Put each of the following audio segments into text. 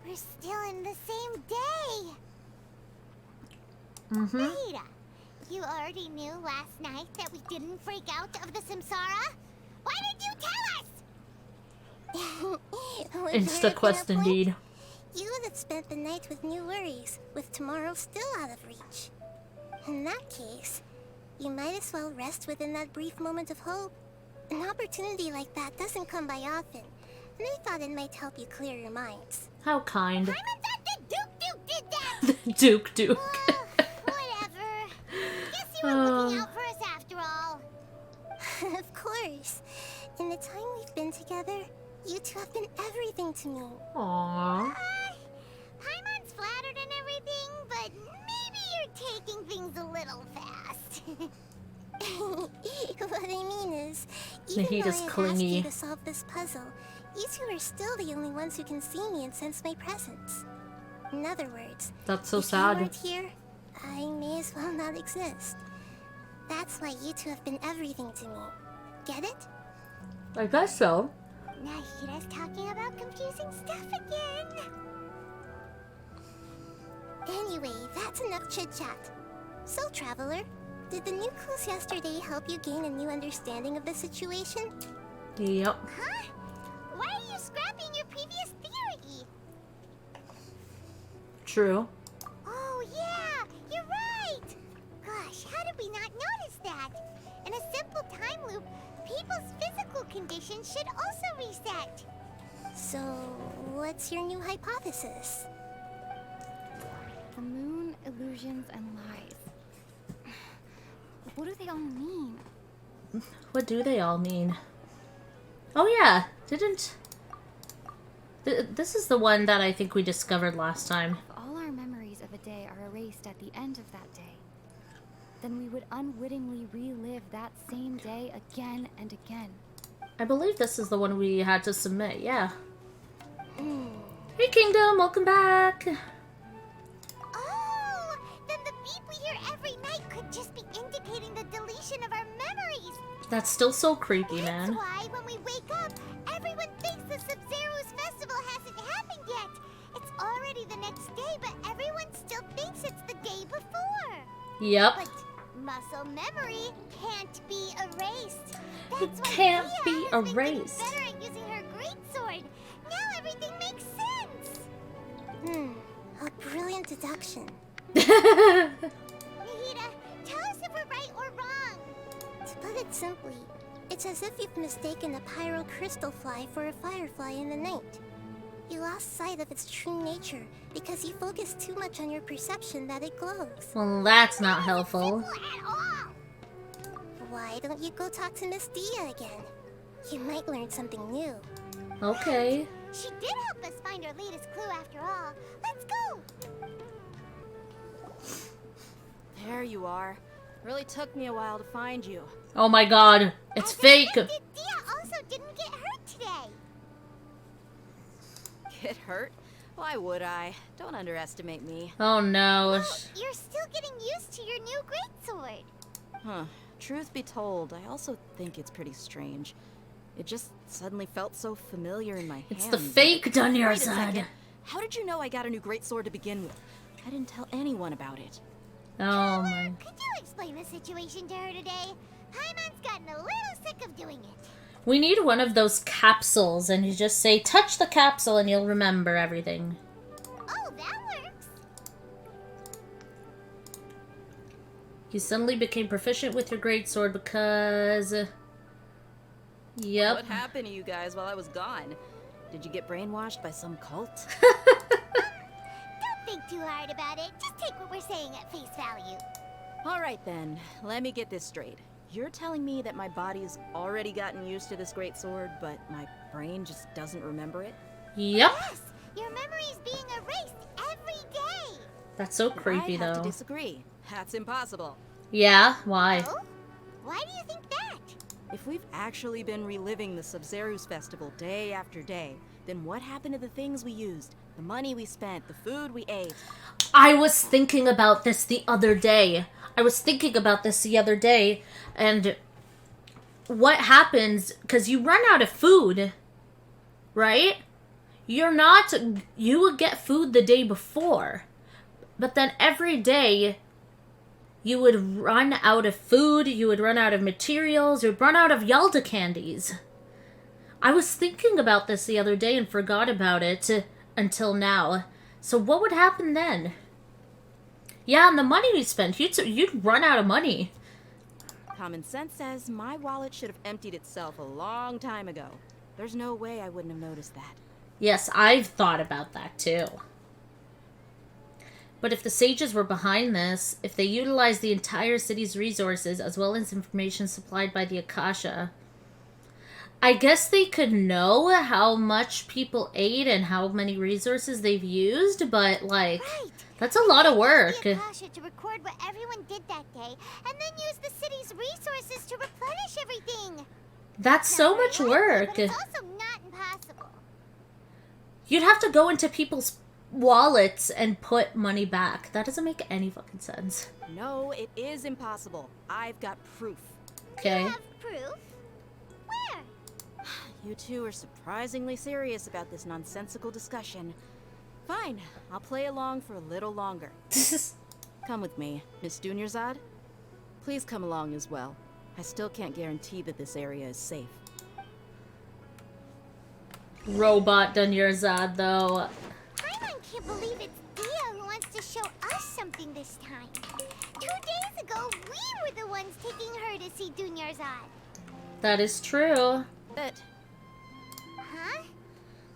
We're still in the same day. Mm-hmm. Nahida, you already knew last night that we didn't freak out of the Samsara? Why did you tell us? Insta quest indeed. You would have spent the night with new worries, with tomorrow still out of reach. In that case, you might as well rest within that brief moment of hope. An opportunity like that doesn't come by often, and I thought it might help you clear your minds. How kind. Paimon thought the Duke did that! Duke. Whatever. Guess you were looking out for us after all. Of course. In the time we've been together, you two have been everything to me. Aww. Paimon's flattered and everything, but maybe you're taking things a little fast. What I mean is, even though I Nahida's have clingy. asked you to solve this puzzle, you two are still the only ones who can see me and sense my presence. In other words, That's so if you sad. weren't here, I may as well not exist. That's why you two have been everything to me. Get it? I guess so. Nahida's talking about confusing stuff again. Anyway, that's enough chit-chat. So, Traveler, did the new clues yesterday help you gain a new understanding of the situation? Yep. Huh? Why are you scrapping your previous theory? True. Oh yeah, you're right! Gosh, how did we not notice that? In a simple time loop, people's physical conditions should also reset. So, what's your new hypothesis? The moon, illusions, and lies. What do they all mean? What do they all mean? Oh yeah, didn't... This is the one that I think we discovered last time. If all our memories of a day are erased at the end of that day, then we would unwittingly relive that same day again and again. I believe this is the one we had to submit, yeah. Hey Kingdom, welcome back! Oh, then the beep we hear every night could just be indicating the deletion of our memories. That's still so creepy, That's man. why when we wake up, everyone thinks the Sabzeruz festival hasn't happened yet. It's already the next day, but everyone still thinks it's the day before. Yep. But muscle memory can't be erased. It That's why can't Thea be has been getting erased. better at using her greatsword. Now everything makes sense. A brilliant deduction. Nahida, tell us if we're right or wrong. To put it simply, it's as if you've mistaken a pyro crystal fly for a firefly in the night. You lost sight of its true nature because you focused too much on your perception that it glows. Well, that's not helpful. Simple at all. Why don't you go talk to Miss Dia again? You might learn something new. Okay. She did help us find our latest clue after all. Let's go. There you are. Really took me a while to find you. Oh my god, it's fake! Did Dia also didn't get hurt today? Get hurt? Why would I? Don't underestimate me. Oh no. You're still getting used to your new greatsword. Huh. Truth be told, I also think it's pretty strange. It just suddenly felt so familiar in my hands. It's the fake Wait a Dunyarzad. second. How did you know I got a new greatsword to begin with? I didn't tell anyone about it. Oh my. Could you explain the situation to her today? Paimon's gotten a little sick of doing it. We need one of those capsules, and you just say, touch the capsule, and you'll remember everything. Oh, that works. You suddenly became proficient with your greatsword because... Yep. What happened to you guys while I was gone? Did you get brainwashed by some cult? Don't think too hard about it. Just take what we're saying at face value. Alright then, let me get this straight. You're telling me that my body's already gotten used to this greatsword, but my brain just doesn't remember it? Yep. Yes, your memory's being erased every day. That's so creepy, I have though. to disagree. That's impossible. Yeah? Why? Oh? Why do you think that? If we've actually been reliving the Sabzeruz festival day after day, then what happened to the things we used? The money we spent, the food we ate? I was thinking about this the other day. And what happens, because you run out of food, right? you would get food the day before, but then every day you would run out of food, you would run out of materials, you would run out of Yalda candies. I was thinking about this the other day and forgot about it until now. So what would happen then? Yeah, and the money we spent, you'd run out of money. Common sense says my wallet should have emptied itself a long time ago. There's no way I wouldn't have noticed that. Yes, I've thought about that too. But if the sages were behind this, if they utilized the entire city's resources as well as information supplied by the Akasha, I guess they could know how much people ate and how many resources they've used, but like, Right. that's a lot of work. The Akasha to record what everyone did that day, and then use the city's resources to replenish everything. That's so much work. But it's also not impossible. You'd have to go into people's wallets and put money back. That doesn't make any fucking sense. No, it is impossible. I've got proof. Okay. You have proof? Where? You two are surprisingly serious about this nonsensical discussion. Fine, I'll play along for a little longer. Come with me, Miss Dunyarzad. Please come along as well. I still can't guarantee that this area is safe. Robot Dunyarzad, though. Paimon can't believe it's Dia who wants to show us something this time. 2 days ago, we were the ones taking her to see Dunyarzad. That is true. But Huh?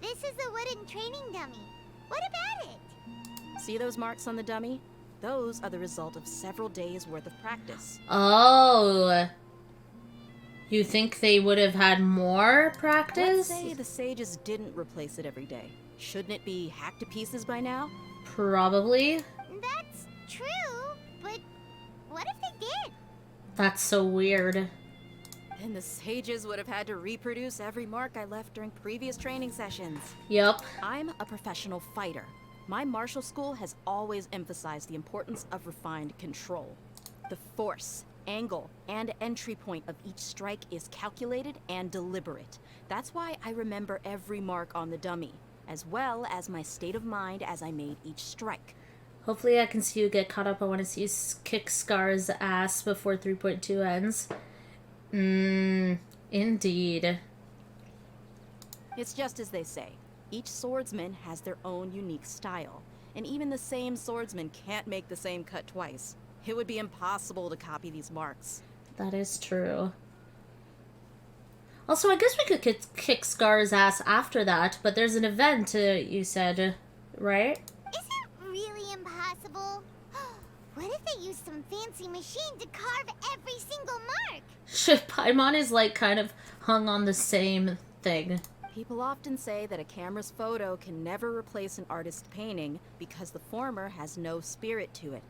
This is a wooden training dummy. What about it? see those marks on the dummy? Those are the result of several days' worth of practice. Oh. You think they would have had more practice? Let's say the sages didn't replace it every day. Shouldn't it be hacked to pieces by now? Probably. That's true, but what if they did? That's so weird. Then the sages would have had to reproduce every mark I left during previous training sessions. Yup. I'm a professional fighter. My martial school has always emphasized the importance of refined control. The force, angle, and entry point of each strike is calculated and deliberate. That's why I remember every mark on the dummy, as well as my state of mind as I made each strike. Hopefully I can see you get caught up. I want to see you kick Scar's ass before 3.2 ends. Indeed. It's just as they say. Each swordsman has their own unique style, and even the same swordsman can't make the same cut twice. It would be impossible to copy these marks. That is true. Also, I guess we could kick Scar's ass after that, but there's an event, you said, right? Is it really impossible? What if they use some fancy machine to carve every single mark? Paimon is like kind of hung on the same thing. People often say that a camera's photo can never replace an artist's painting because the former has no spirit to it.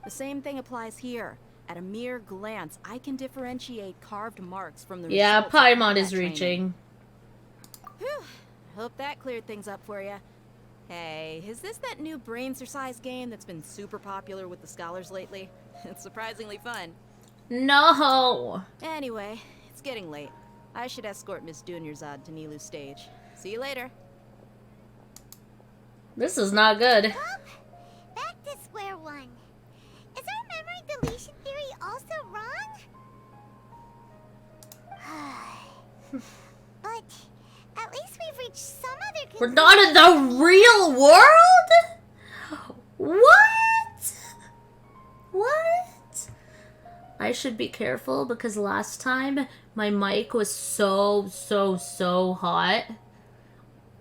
The same thing applies here. At a mere glance, I can differentiate carved marks from the Yeah, results of Paimon combat is training. reaching. Whew. Hope that cleared things up for you. Hey, is this that new brain-exercise game that's been super popular with the scholars lately? It's surprisingly fun. No! Anyway, it's getting late. I should escort Miss Dunyarzad to Nilou's stage. See you later. This is not good. Well, back to square one. Is our memory deletion theory also wrong? But at least we've reached some other conclusion. We're not in the real world? What? What? I should be careful because last time my mic was so hot.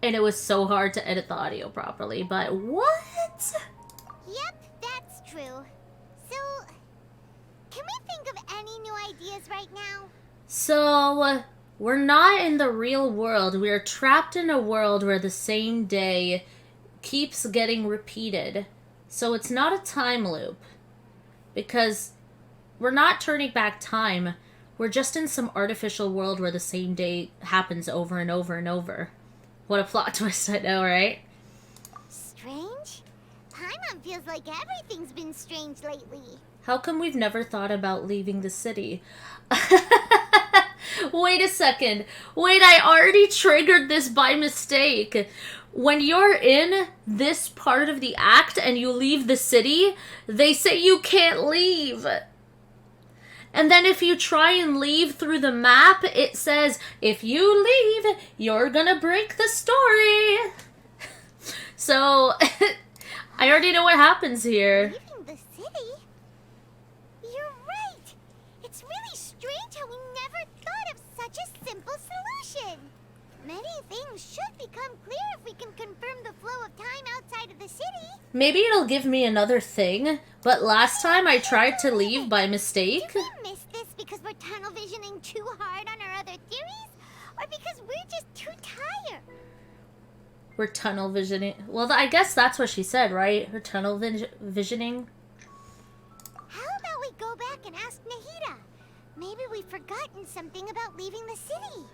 And it was so hard to edit the audio properly. But what? Yep, that's true. So, can we think of any new ideas right now? So, we're not in the real world. We are trapped in a world where the same day keeps getting repeated. So it's not a time loop. Because we're not turning back time. We're just in some artificial world where the same day happens over and over and over. What a plot twist, I know, right? Strange? Paimon feels like everything's been strange lately. How come we've never thought about leaving the city? Wait a second. Wait, I already triggered this by mistake. when you're in this part of the act and you leave the city, they say you can't leave. And then if you try and leave through the map, it says, if you leave, you're gonna break the story. So, I already know what happens here. Leaving the city? You're right. It's really strange how we never thought of such a simple solution. Many things should become clear if we can confirm the flow of time outside of the city. Maybe it'll give me another thing, but last time I tried to leave by mistake. Did we miss this because we're tunnel visioning too hard on our other theories? Or because we're just too tired? We're tunnel visioning. Well, I guess that's what she said, right? Her tunnel visioning. How about we go back and ask Nahida? Maybe we've forgotten something about leaving the city.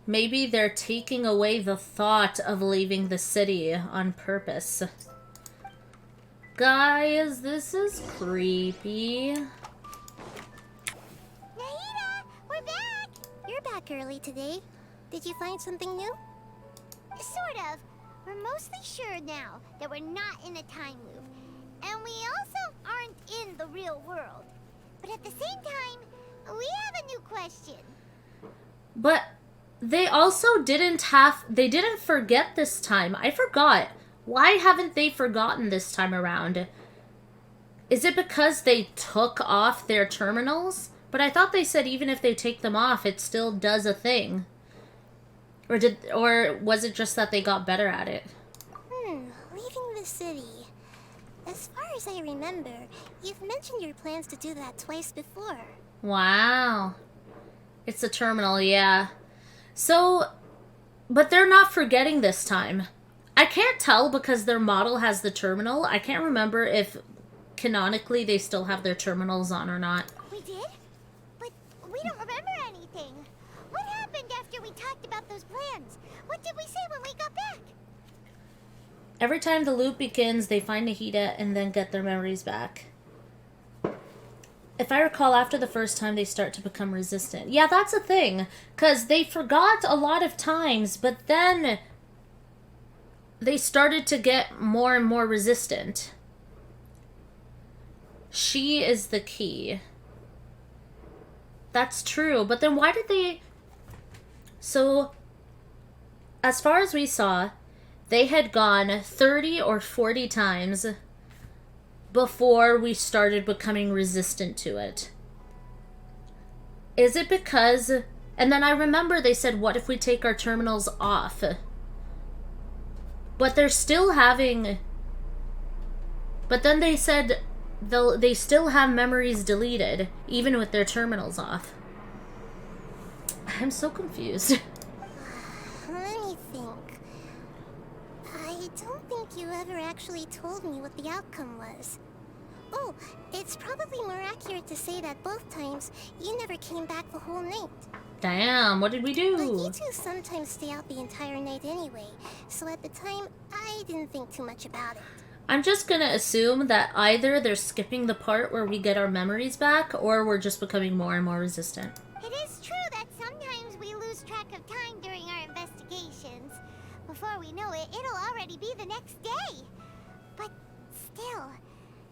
Maybe they're taking away the thought of leaving the city on purpose. Guys, this is creepy. Nahida, we're back! You're back early today. Did you find something new? Sort of. We're mostly sure now that we're not in a time loop. And we also aren't in the real world. But at the same time, we have a new question. But they also didn't forget this time. I forgot. Why haven't they forgotten this time around? Is it because they took off their terminals? But I thought they said even if they take them off, it still does a thing. Or was it just that they got better at it? Leaving the city. As far as I remember, you've mentioned your plans to do that twice before. Wow. It's a terminal, yeah. So, but they're not forgetting this time. I can't tell because their model has the terminal. I can't remember if canonically they still have their terminals on or not. We did? But we don't remember anything. What happened after we talked about those plans? What did we say when we got back? Every time the loop begins, they find Nahida and then get their memories back. If I recall, after the first time, they start to become resistant. Yeah, that's a thing. Because they forgot a lot of times, but then they started to get more and more resistant. She is the key. That's true, but then why did they... So, as far as we saw, they had gone 30 or 40 times before we started becoming resistant to it. Is it because... And then I remember they said, what if we take our terminals off? But they're still having... But then they said they still have memories deleted, even with their terminals off. I'm so confused. Let me think. I don't think you ever actually told me what the outcome was. Oh, it's probably more accurate to say that both times you never came back the whole night. Damn, what did we do? But you two sometimes stay out the entire night anyway, so at the time, I didn't think too much about it. I'm just gonna assume that either they're skipping the part where we get our memories back, or we're just becoming more and more resistant. It is true that sometimes we lose track of time during our investigations. Before we know it, it'll already be the next day. But still,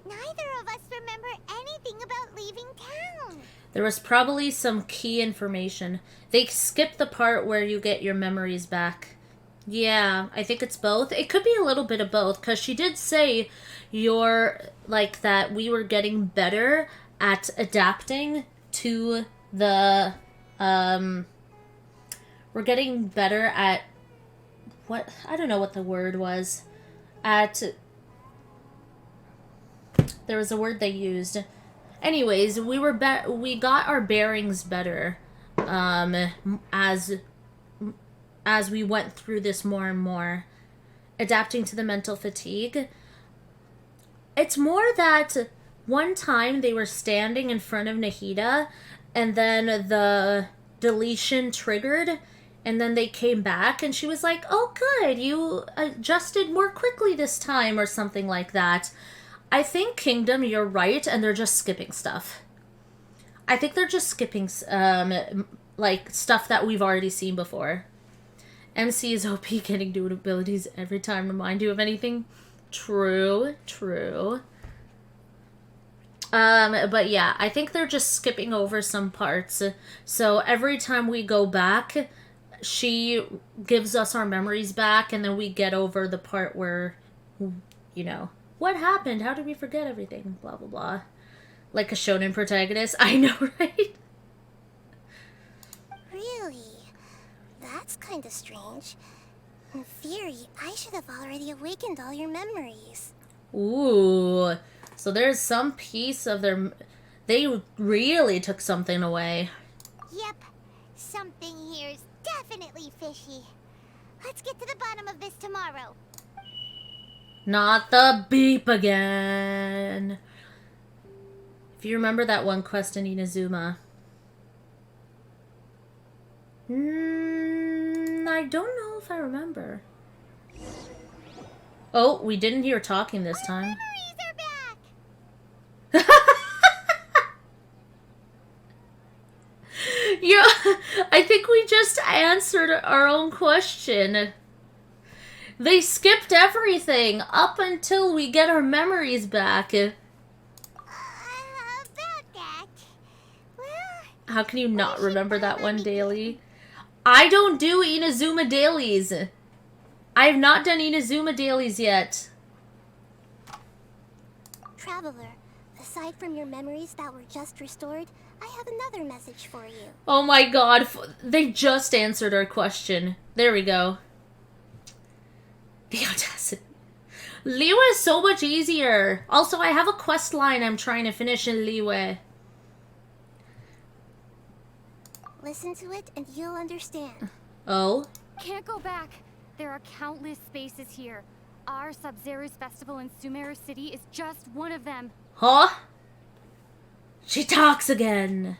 neither of us remember anything about leaving town. There was probably some key information. They skipped the part where you get your memories back. Yeah, I think it's both. It could be a little bit of both, because she did say that we were getting better at adapting to the, we're getting better at, I don't know what the word was, there was a word they used. Anyways, we got our bearings better, as we went through this more and more, adapting to the mental fatigue. It's more that one time they were standing in front of Nahida, and then the deletion triggered, and then they came back, and she was like, oh good, you adjusted more quickly this time, or something like that. I think, Kingdom, you're right, and they're just skipping stuff. I think they're just skipping, stuff that we've already seen before. MC is OP, getting dual abilities every time remind you of anything. True, true. But yeah, I think they're just skipping over some parts. So every time we go back, she gives us our memories back, and then we get over the part where, you know, what happened? How did we forget everything? Blah, blah, blah. Like a shonen protagonist. I know, right? Really? That's kind of strange. In theory, I should have already awakened all your memories. Ooh. So there's some piece of their... They really took something away. Yep. Something here's definitely fishy. Let's get to the bottom of this tomorrow. Not the beep again. If you remember that one quest in Inazuma. I don't know if I remember. Oh, we didn't hear talking this time. Memories are back! Yeah, I think we just answered our own question. They skipped everything up until we get our memories back. About that. Well, How can you not remember that one daily? I don't do Inazuma dailies. I have not done Inazuma dailies yet. Traveler, aside from your memories that were just restored, I have another message for you. Oh my god, they just answered our question. There we go. The audacity. Liyue is so much easier. Also, I have a quest line I'm trying to finish in Liyue. Listen to it and you'll understand. Oh? Can't go back. There are countless spaces here. Our Sabzeruz festival in Sumeru City is just one of them. Huh? She talks again.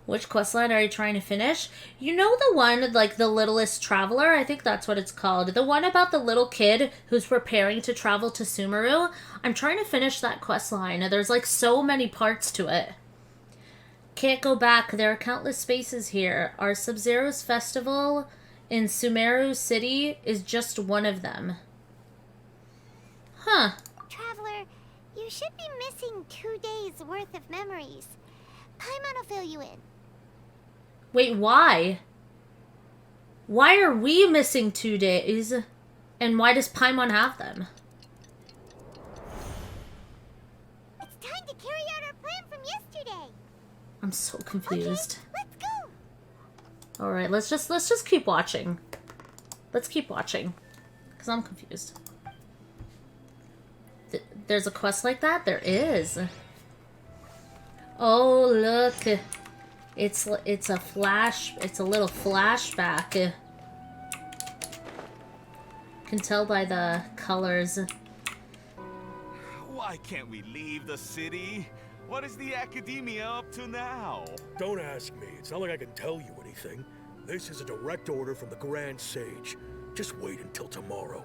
Which questline are you trying to finish? You know the one, like, the littlest traveler? I think that's what it's called. The one about the little kid who's preparing to travel to Sumeru? I'm trying to finish that questline. There's, like, so many parts to it. Can't go back. There are countless spaces here. Our Sabzeruz festival in Sumeru City is just one of them. Huh. Traveler, you should be missing 2 days worth of memories. Paimon will fill you in. Wait, why? Why are we missing 2 days? And why does Paimon have them? It's time to carry out our plan from yesterday. I'm so confused. Okay, let's go. All right, let's just keep watching. Let's keep watching, cause I'm confused. There's a quest like that? There is. Oh look, it's a flash. It's a little flashback. Can tell by the colors. Why can't we leave the city? What is the academia up to now? Don't ask me. It's not like I can tell you anything. This is a direct order from the Grand Sage. Just wait until tomorrow.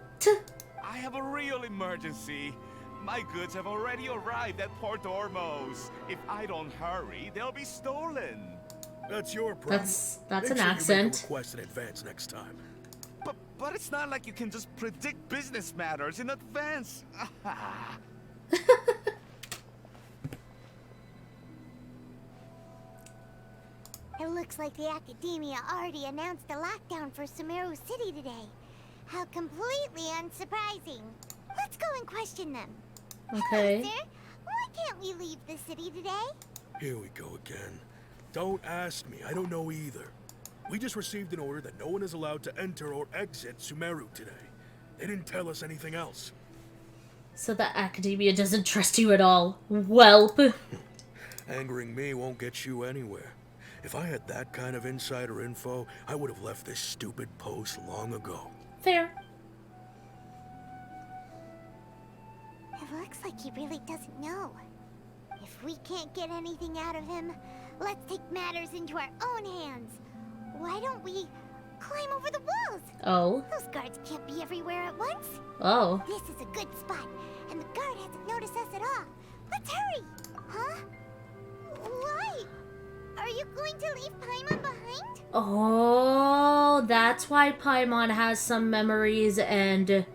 I have a real emergency. My goods have already arrived at Port Ormos. If I don't hurry, they'll be stolen. That's your problem. That's Make an sure you make a accent. request in advance next time. But it's not like you can just predict business matters in advance. It looks like the Academia already announced a lockdown for Sumeru City today. How completely unsurprising. Let's go and question them. Okay. Hello, sir. Why can't we leave the city today? Here we go again. Don't ask me. I don't know either. We just received an order that no one is allowed to enter or exit Sumeru today. They didn't tell us anything else. So the Academia doesn't trust you at all. Welp. Angering me won't get you anywhere. If I had that kind of insider info, I would have left this stupid post long ago. Fair. It looks like he really doesn't know. If we can't get anything out of him, let's take matters into our own hands. Why don't we climb over the walls? Oh. Those guards can't be everywhere at once. Oh. This is a good spot, and the guard hasn't noticed us at all. Let's hurry! Huh? Why? Are you going to leave Paimon behind? Oh, that's why Paimon has some memories and...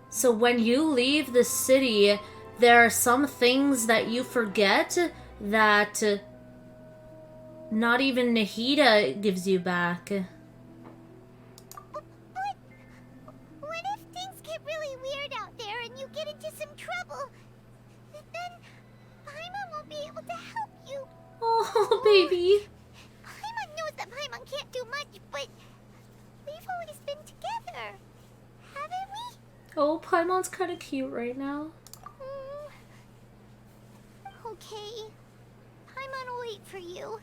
So when you leave the city, there are some things that you forget that not even Nahida gives you back. But what if things get really weird out there and you get into some trouble? Then Paimon won't be able to help you. Oh, baby. Paimon knows that Paimon can't do much, but we've always been together, haven't we? Oh, Paimon's kind of cute right now. Okay. Paimon will wait for you.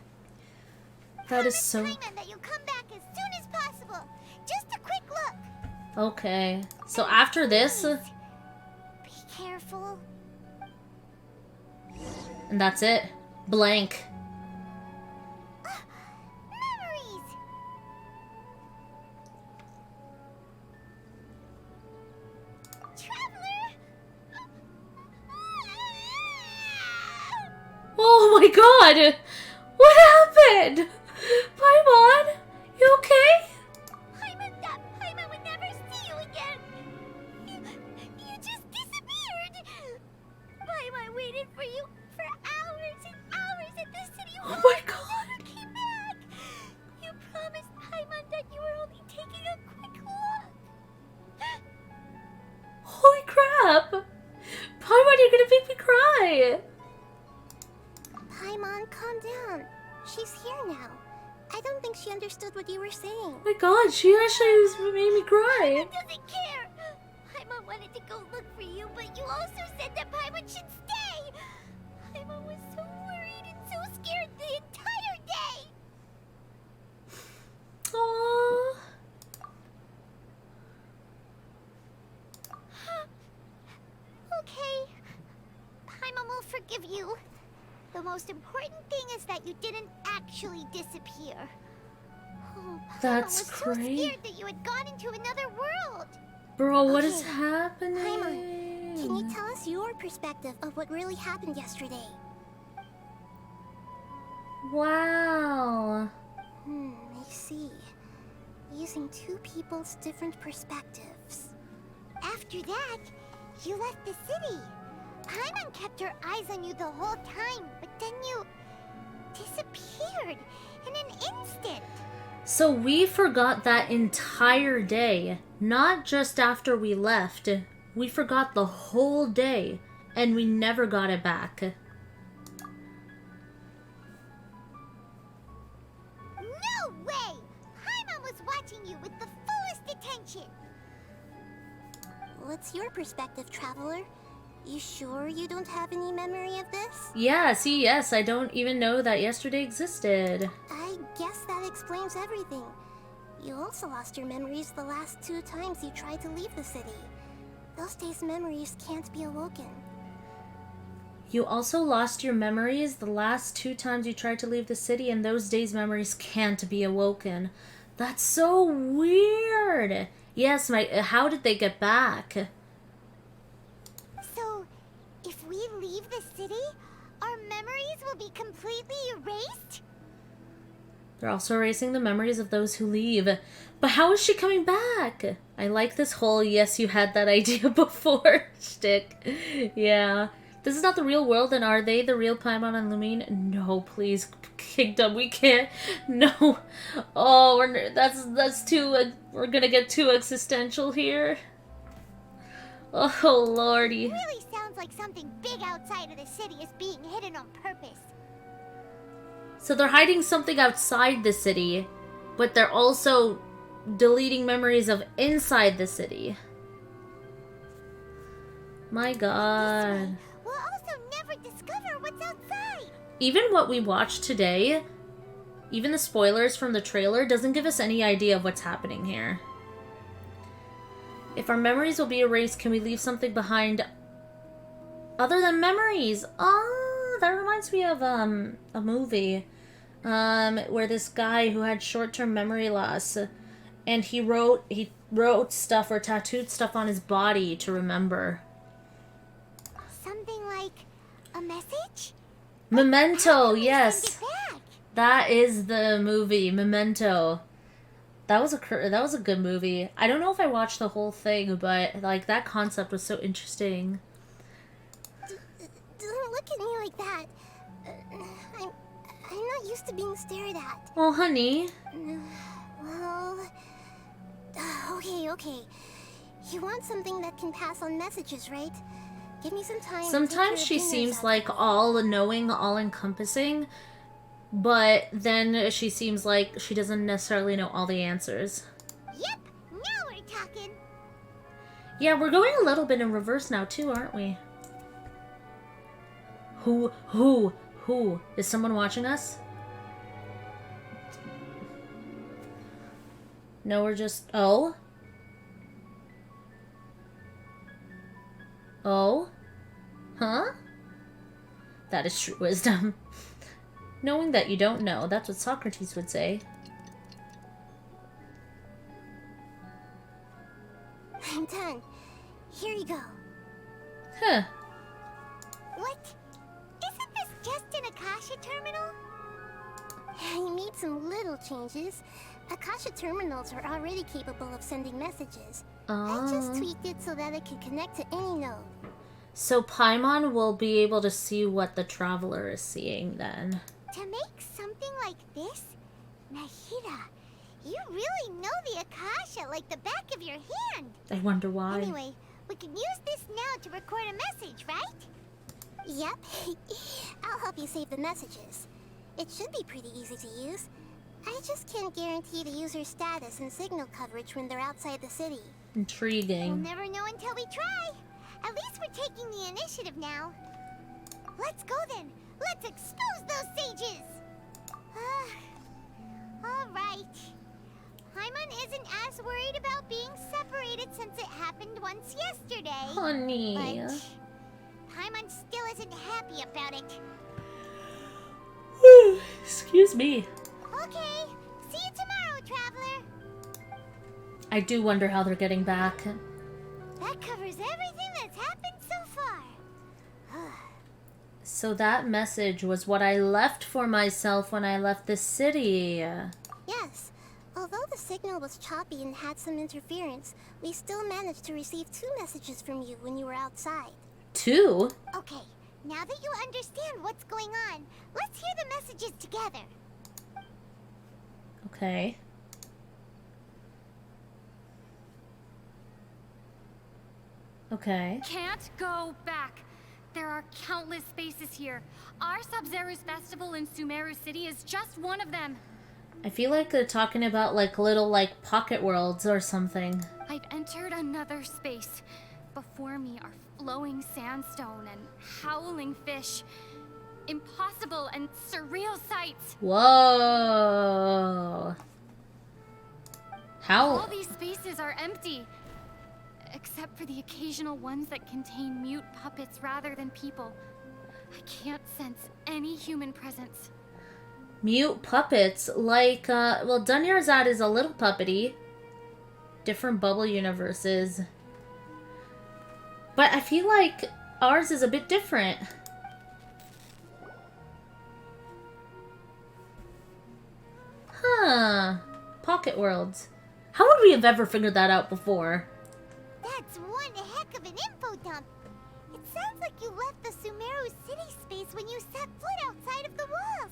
That is Promise so... Paimon that you'll come back as soon as possible. Just a quick look. Okay. So after this... Please, be careful. And that's it. Blank. Memories! Traveler! Oh my god! What happened? Paimon? You okay? Paimon would never see you again! You just disappeared! Paimon waited for you for hours and hours at the city hall. Oh my god! You came back! You promised Paimon that you were only taking a quick look! Holy crap! Paimon, you're gonna make me cry! Paimon, calm down. She's here now. I don't think she understood what you were saying. Oh my god, she actually made me cry. Paimon doesn't care! Paimon wanted to go look for you, but you also said that Paimon should stay! Paimon was so worried and so scared the entire day! Aww. Okay. Paimon will forgive you. The most important thing is that you didn't actually disappear. Oh, That's Paimon was so great. scared that you had gone into another world. Bro, what is Okay. happening? Paimon, can you tell us your perspective of what really happened yesterday? Wow. I see. Using two people's different perspectives. After that, you left the city. Paimon kept her eyes on you the whole time, but then you disappeared in an instant. So we forgot that entire day. Not just after we left. We forgot the whole day. And we never got it back. No way! Paimon was watching you with the fullest attention. What's your perspective, Traveler? You sure you don't have any memory of this? Yeah, see, yes, I don't even know that yesterday existed. I guess that explains everything. You also lost your memories the last 2 times you tried to leave the city. Those days' memories can't be awoken. You also lost your memories the last 2 times you tried to leave the city, and those days' memories can't be awoken. That's so weird. Yes, how did they get back? So, if we leave the city, our memories will be completely erased? They're also erasing the memories of those who leave. But how is she coming back? I like this whole yes, you had that idea before shtick. Yeah. This is not the real world, and are they the real Paimon and Lumine? No, please, Kingdom, we can't. No. Oh, that's too. We're gonna get too existential here. Oh, lordy. It really sounds like something big outside of the city is being hidden on purpose. So they're hiding something outside the city, but they're also deleting memories of inside the city. My god. We'll also never discover what's outside. Even what we watched today, even the spoilers from the trailer, doesn't give us any idea of what's happening here. If our memories will be erased, can we leave something behind other than memories? Oh, that reminds me of a movie where this guy who had short-term memory loss, and he wrote stuff or tattooed stuff on his body to remember. Something like a message? Memento, How can we yes. send it back? That is the movie, Memento. That was a good movie. I don't know if I watched the whole thing, but like that concept was so interesting. Don't look at me like that. I'm not used to being stared at. Oh, honey. Well, okay. You want something that can pass on messages, right? Give me some time. to take care Sometimes of she Dunyarzad. seems like all-knowing, all-encompassing, but then she seems like she doesn't necessarily know all the answers. Yep, now we're talking. Yeah, we're going a little bit in reverse now too, aren't we? Who? Is someone watching us? No, we're just... Oh? Oh? Huh? That is true wisdom. Knowing that you don't know, that's what Socrates would say. I'm done. Here you go. Huh. What? Isn't this just an Akasha terminal? You made some little changes. Akasha terminals are already capable of sending messages. I just Oh. tweaked it so that it could connect to any node. So Paimon will be able to see what the traveler is seeing then. To make something like this? Nahida, you really know the Akasha like the back of your hand. I wonder why. Anyway, we can use this now to record a message, right? Yep. I'll help you save the messages. It should be pretty easy to use. I just can't guarantee the user's status and signal coverage when they're outside the city. We'll Intriguing. never know until we try. At least we're taking the initiative now. Let's go then. Let's expose those sages. All right. Paimon isn't as worried about being separated since it happened once yesterday. Honey. But Paimon still isn't happy about it. Excuse me. Okay, see you tomorrow, Traveler. I do wonder how they're getting back. That covers everything that's happened so far. So that message was what I left for myself when I left the city. Yes. Although the signal was choppy and had some interference, we still managed to receive 2 messages from you when you were outside. 2? Okay, now that you understand what's going on, let's hear the messages together. Okay. Okay. Can't go back. There are countless spaces here. Our Sabzeruz festival in Sumeru City is just one of them. I feel like they're talking about like little like pocket worlds or something. I've entered another space. Before me are flowing sandstone and howling fish. Impossible and surreal sights. Whoa. All How? these spaces are empty. Except for the occasional ones that contain mute puppets rather than people. I can't sense any human presence. Mute puppets? Like, well, Dunyarzad is a little puppety. Different bubble universes. But I feel like ours is a bit different. Huh. Pocket worlds. How would we have ever figured that out before? That's one heck of an info dump. It sounds like you left the Sumeru City space when you set foot outside of the walls.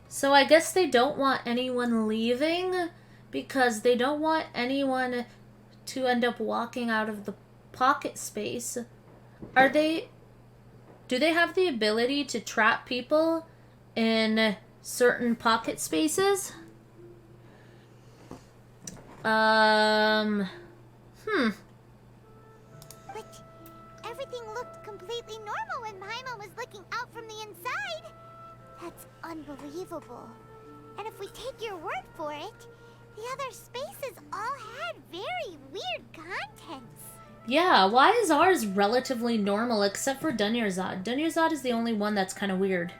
So I guess they don't want anyone leaving because they don't want anyone to end up walking out of the pocket space. Do they have the ability to trap people in certain pocket spaces? But everything looked completely normal when Paimon was looking out from the inside. That's unbelievable. And if we take your word for it, the other spaces all had very weird contents. Yeah, why is ours relatively normal except for Dunyarzad? Dunyarzad is the only one that's kind of weird.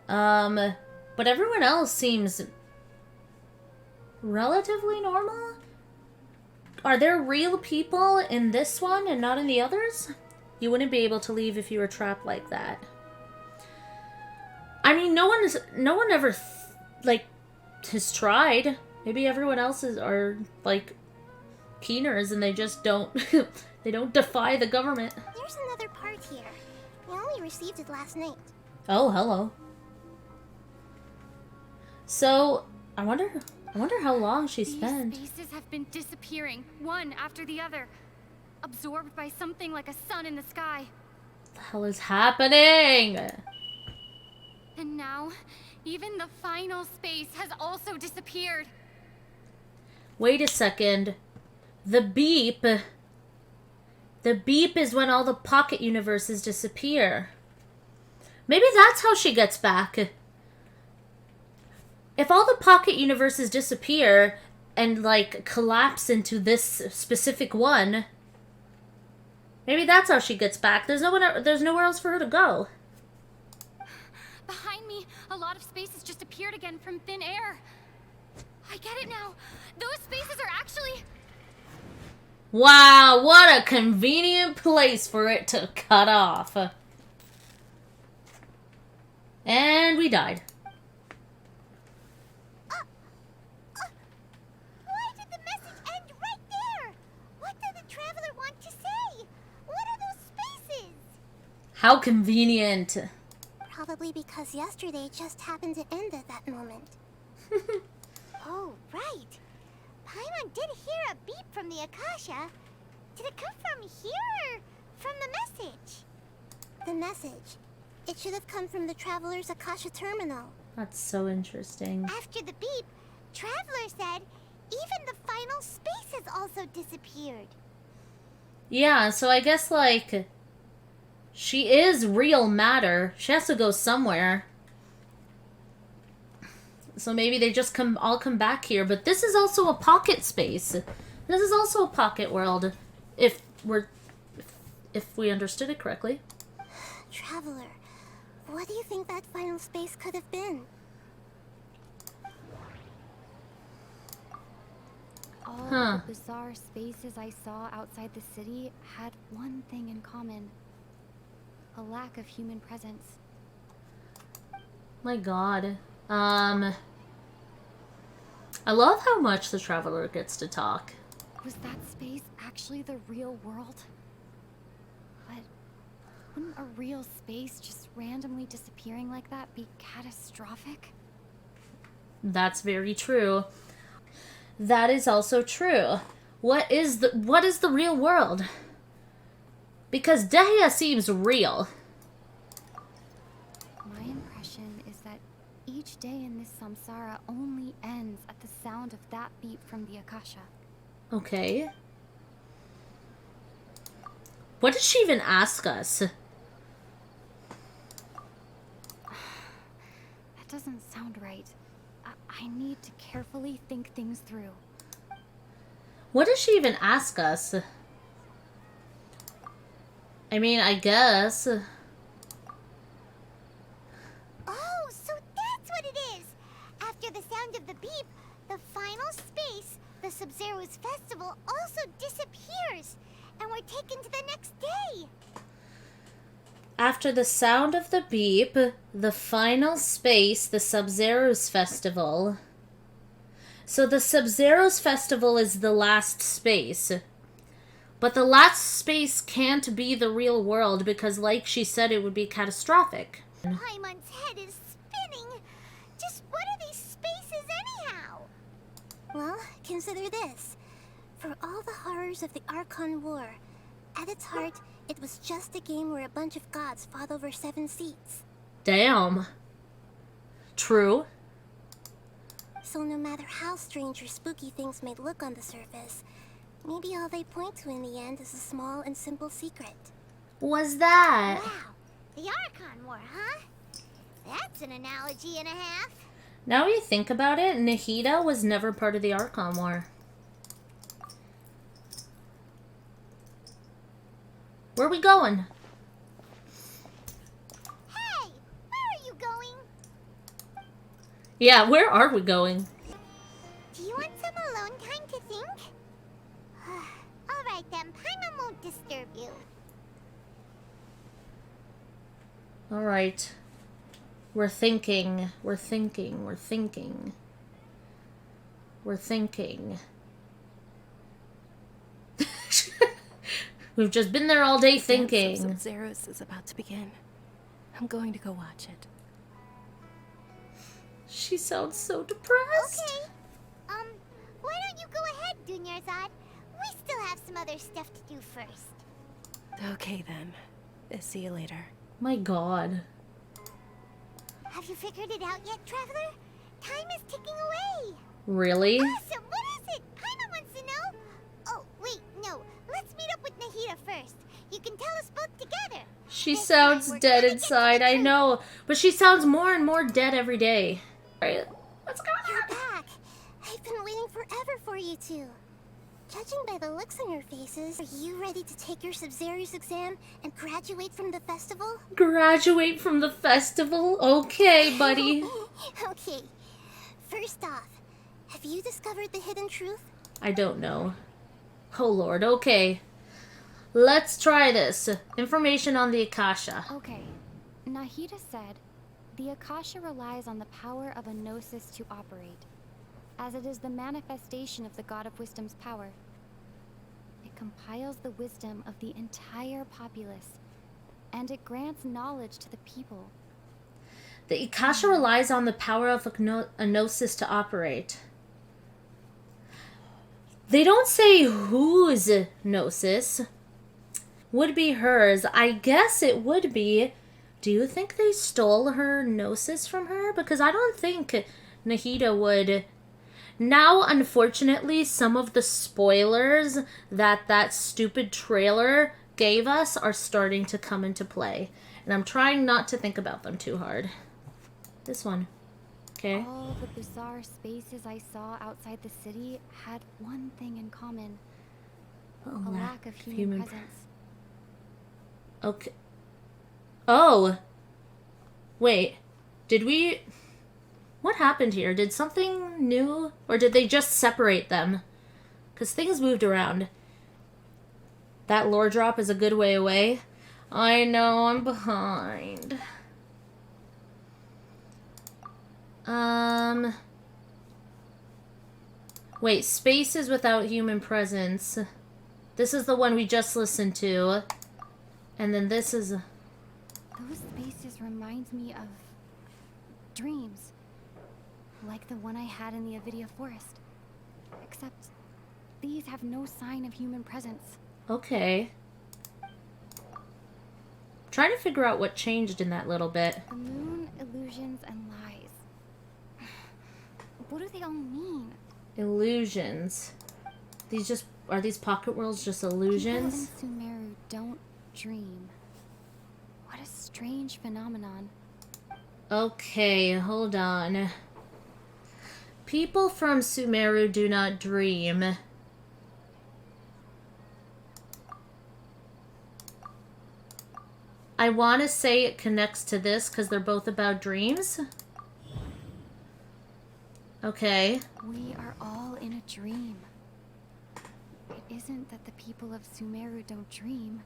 But everyone else seems relatively normal? Are there real people in this one and not in the others? You wouldn't be able to leave if you were trapped like that. I mean, no one ever, like, has tried. Maybe everyone else are, like, keeners and they just don't, they don't defy the government. There's another part here. We only received it last night. Oh, hello. So, I wonder how long she spent. These spaces have been disappearing, one after the other, absorbed by something like a sun in the sky. What the hell is happening? And now, even the final space has also disappeared. Wait a second. The beep is when all the pocket universes disappear. Maybe that's how she gets back. If all the pocket universes disappear and, like, collapse into this specific one, maybe that's how she gets back. There's nowhere else for her to go. Behind me, a lot of spaces just appeared again from thin air. I get it now. Those spaces are actually... Wow, what a convenient place for it to cut off. And we died. Why did the message end right there? What did the traveler want to say? What are those spaces? How convenient. Probably because yesterday just happened to end at that moment. Oh, right. Paimon did hear a beep from the Akasha. Did it come from here or from the message? The message. It should have come from the Traveler's Akasha terminal. That's so interesting. After the beep, Traveler said even the final space has also disappeared. Yeah, so I guess, like, she is real matter. She has to go somewhere. So maybe they just all come back here. But this is also a pocket space. This is also a pocket world. If we understood it correctly. Traveler, what do you think that final space could have been? All Huh. the bizarre spaces I saw outside the city had one thing in common. A lack of human presence. My god. I love how much the Traveler gets to talk. Was that space actually the real world? But wouldn't a real space just randomly disappearing like that be catastrophic? That's very true. That is also true. What is the real world? Because Dehya seems real. My impression is that each day in this samsara only ends at the sound of that beep from the Akasha. Okay. What did she even ask us? That doesn't sound right. I need to carefully think things through. What did she even ask us? I mean, I guess. Oh, so that's what it is! After the sound of the beep, the final space, the Sabzeruz festival, also disappears, and we're taken to the next day. After the sound of the beep, the final space, the Sabzeruz festival. So the Sabzeruz festival is the last space. But the last space can't be the real world because, like she said, it would be catastrophic. Paimon's head is spinning. Just what are these spaces anyhow? Well, consider this. For all the horrors of the Archon War, at its heart, it was just a game where a bunch of gods fought over 7 seats. Damn. True. So no matter how strange or spooky things may look on the surface, maybe all they point to in the end is a small and simple secret. Was that? Wow, the Archon War, huh? That's an analogy and a half. Now you think about it, Nahida was never part of the Archon War. Where are we going? Hey, where are you going? Yeah, where are we going? Do you want some alone time to think? All right then, Paimon won't disturb you. Alright. We're thinking. We're thinking. We're thinking. We're thinking. We've just been there all day thinking. The dance of Sabzeruz is about to begin. I'm going to go watch it. She sounds so depressed. Okay. Why don't you go ahead, Dunyarzad? We still have some other stuff to do first. Okay then. See you later. My god. Have you figured it out yet, Traveler? Time is ticking away. Really? Awesome! What is it? Paimon wants to know. Oh, wait, no. Let's meet up with Nahida first. You can tell us both together. She This sounds time we're dead gonna get to inside, the I truth. know. But she sounds more and more dead every day. Alright, what's going You're on? back. I've been waiting forever for you two. Judging by the looks on your faces, are you ready to take your Sabzeruz exam and graduate from the festival? Graduate from the festival? Okay, buddy. Okay. First off, have you discovered the hidden truth? I don't know. Oh lord, okay. Let's try this. Information on the Akasha. Okay. Nahida said, the Akasha relies on the power of a gnosis to operate, as it is the manifestation of the God of Wisdom's power. It compiles the wisdom of the entire populace, and it grants knowledge to the people. The Akasha relies on the power of a gnosis to operate. They don't say whose gnosis. Would be hers. I guess it would be. Do you think they stole her gnosis from her? Because I don't think Nahida would. Now, unfortunately, some of the spoilers that stupid trailer gave us are starting to come into play. And I'm trying not to think about them too hard. This one. Okay. All the bizarre spaces I saw outside the city had one thing in common. A lack of human presence. Okay. Oh. Wait. Did we... What happened here? Did something new? Or did they just separate them? Because things moved around. That lore drop is a good way away. I know, I'm behind. Wait, spaces without human presence. This is the one we just listened to. And then this is... Those spaces remind me of dreams. Like the one I had in the Avidia Forest. Except these have no sign of human presence. Okay. Trying to figure out what changed in that little bit. The moon, illusions, and lies. What do they all mean? Illusions. These just... Are these pocket worlds just illusions? People in Sumeru don't dream. What a strange phenomenon. Okay, hold on. People from Sumeru do not dream. I want to say it connects to this because they're both about dreams. Okay. We are all in a dream. It isn't that the people of Sumeru don't dream.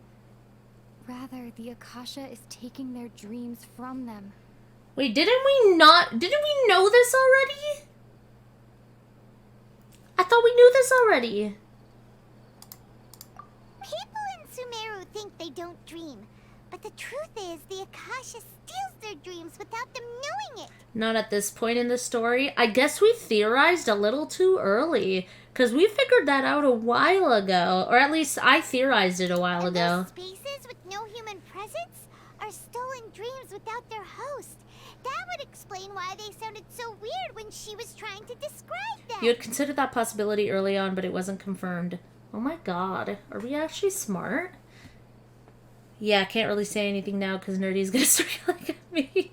Rather, the Akasha is taking their dreams from them. Wait, didn't we know this already? I thought we knew this already. People in Sumeru think they don't dream, but the truth is the Akasha steals their dreams without them knowing it. Not at this point in the story. I guess we theorized a little too early, because we figured that out a while ago. Or at least I theorized it a while And ago. those spaces with no human presence are stolen dreams without their host. That would explain why they sounded so weird when she was trying to describe them. You had considered that possibility early on, but it wasn't confirmed. Oh my god. Are we actually smart? Yeah, I can't really say anything now because Nerdy's gonna start yelling at me.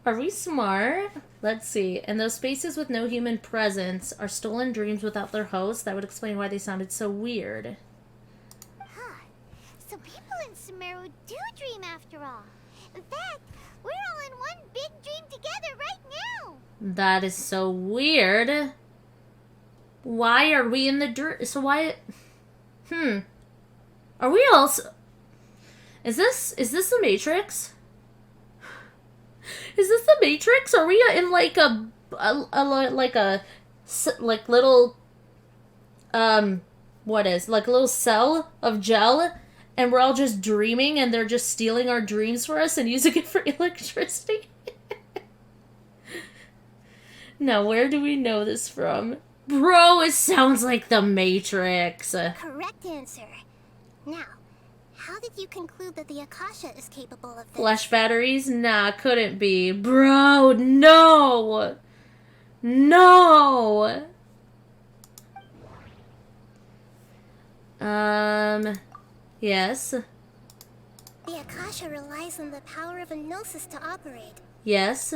Are we smart? Let's see. And those spaces with no human presence are stolen dreams without their host. That would explain why they sounded so weird. Huh. So people in Sumeru do dream after all. In fact, we're all in one big dream together right now. That is so weird. Why are we in the dream? So why... Are we also... Is this the Matrix? Is this the Matrix? Are we in like a little what is like a little cell of gel, and we're all just dreaming, and they're just stealing our dreams for us and using it for electricity? Now, where do we know this from? Bro, it sounds like the Matrix. Correct answer. Now, how did you conclude that the Akasha is capable of this? Flash batteries? Nah, couldn't be. Bro, no! No! Yes. The Akasha relies on the power of a gnosis to operate. Yes.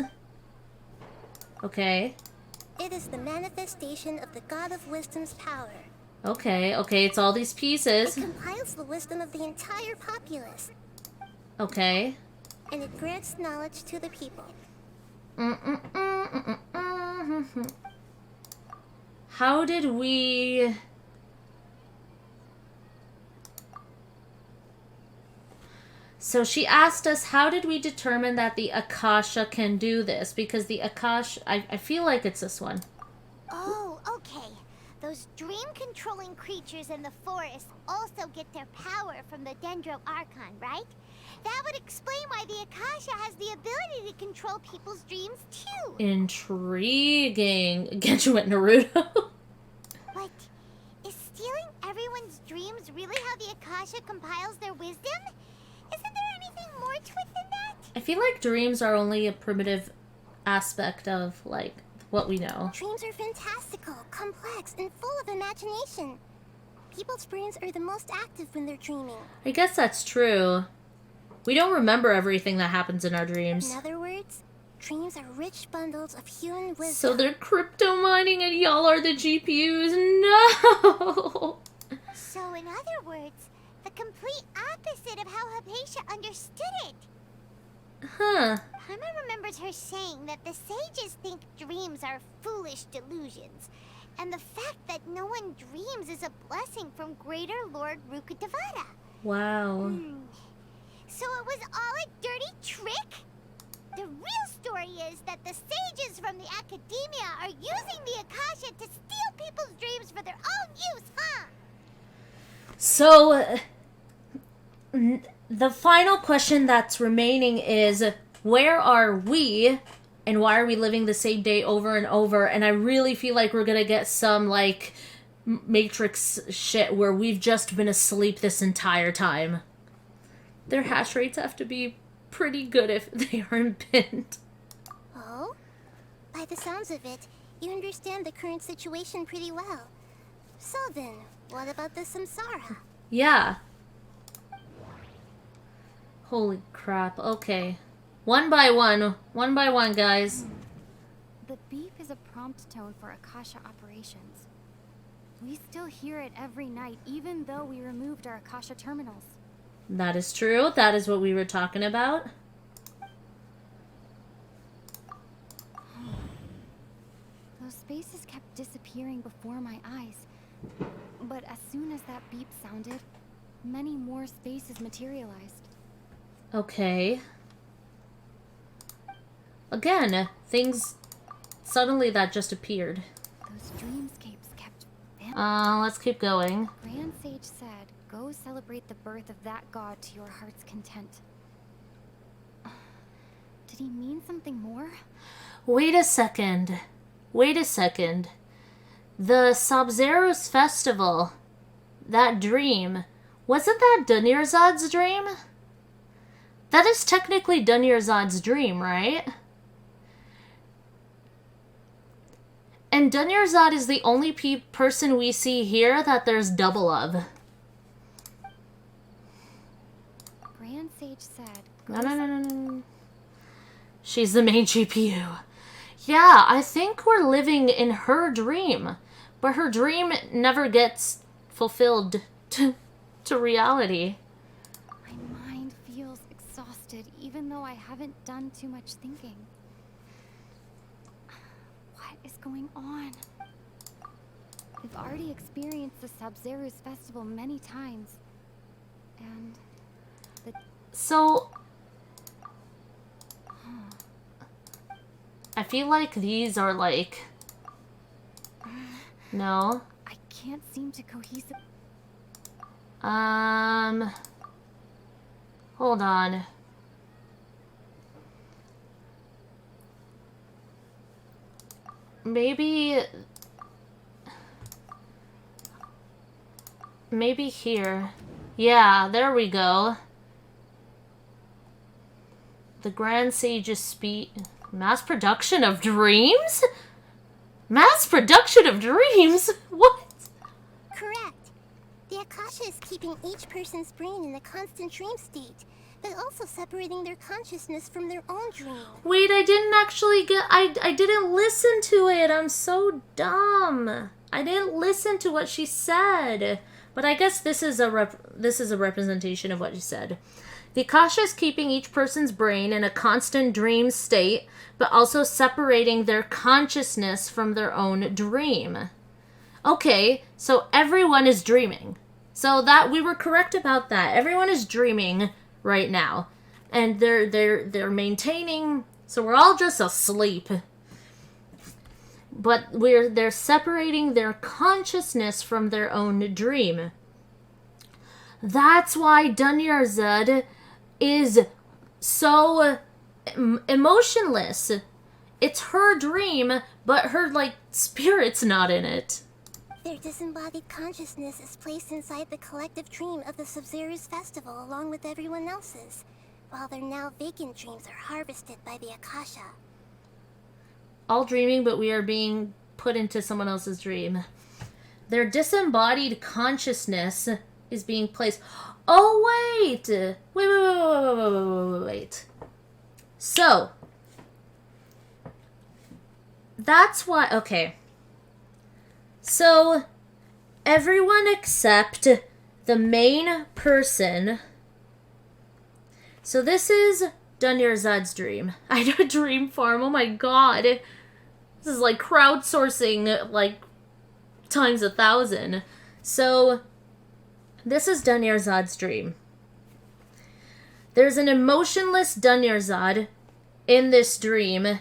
Okay. It is the manifestation of the God of Wisdom's power. Okay, it's all these pieces. It compiles the wisdom of the entire populace. Okay. And it grants knowledge to the people. How did we... So she asked us, how did we determine that the Akasha can do this? Because the Akasha... I feel like it's this one. Oh, okay. Those dream-controlling creatures in the forest also get their power from the Sumeru Archon, right? That would explain why the Akasha has the ability to control people's dreams, too. Intriguing. Genshin went Naruto. But is stealing everyone's dreams really how the Akasha compiles their wisdom? Isn't there anything more to it than that? I feel like dreams are only a primitive aspect of, like, what we know. Dreams are fantastical, complex, and full of imagination. People's brains are the most active when they're dreaming. I guess that's true. We don't remember everything that happens in our dreams. In other words, dreams are rich bundles of human wisdom. So they're crypto mining and y'all are the GPUs? No! So in other words, the complete opposite of how Hypatia understood it. Huh. Paimon remembers her saying that the sages think dreams are foolish delusions, and the fact that no one dreams is a blessing from Greater Lord Rukkhadevata. Wow. So it was all a dirty trick? The real story is that the sages from the academia are using the Akasha to steal people's dreams for their own use, huh? So, the final question that's remaining is, where are we, and why are we living the same day over and over? And I really feel like we're gonna get some, like, Matrix shit where we've just been asleep this entire time. Their hash rates have to be pretty good if they aren't pinned. Oh? By the sounds of it, you understand the current situation pretty well. So then, what about the samsara? Yeah. Holy crap, okay. One by one, guys. The beep is a prompt tone for Akasha operations. We still hear it every night, even though we removed our Akasha terminals. That is true. That is what we were talking about. Those spaces kept disappearing before my eyes. But as soon as that beep sounded, many more spaces materialized. Okay. Again, things suddenly that just appeared. Those dreamscapes kept Let's keep going. Grand Sage said, go celebrate the birth of that god to your heart's content. Did he mean something more? Wait a second. The Sabzeruz festival, that dream, wasn't that Dunyarzad's dream? That is technically Dunyarzad's dream, right? And Dunyarzad is the only person we see here that there's double of. Grand Sage said... No. She's the main GPU. Yeah, I think we're living in her dream. But her dream never gets fulfilled to reality. My mind feels exhausted, even though I haven't done too much thinking. What is going on? I've already experienced the Sabzeruz festival many times. And the So I feel like these are like... No. I can't seem to cohesive. Hold on. Maybe here. Yeah, there we go. The Grand Sage's speed. Mass production of dreams? Mass production of dreams? What? Correct. The Akasha is keeping each person's brain in a constant dream state, but also separating their consciousness from their own dream. Wait, I didn't actually get... I didn't listen to it. I'm so dumb. I didn't listen to what she said. But I guess this is a representation of what she said. The Akasha is keeping each person's brain in a constant dream state, but also separating their consciousness from their own dream. Okay, so everyone is dreaming. So that we were correct about that. Everyone is dreaming right now, and they're maintaining. So we're all just asleep. But they're separating their consciousness from their own dream. That's why Dunyarzad is so emotionless. It's her dream, but her, like, spirit's not in it. Their disembodied consciousness is placed inside the collective dream of the Sabzeruz festival along with everyone else's, while their now vacant dreams are harvested by the Akasha. All dreaming, but we are being put into someone else's dream. Their disembodied consciousness is being placed... Oh, wait! Wait. So, that's why... Okay. So, everyone except the main person... So this is Dunyarzad's dream. I know, dream farm. Oh my god. This is like crowdsourcing, like, times 1,000. So, this is Dunyarzad's dream. There's an emotionless Dunyarzad in this dream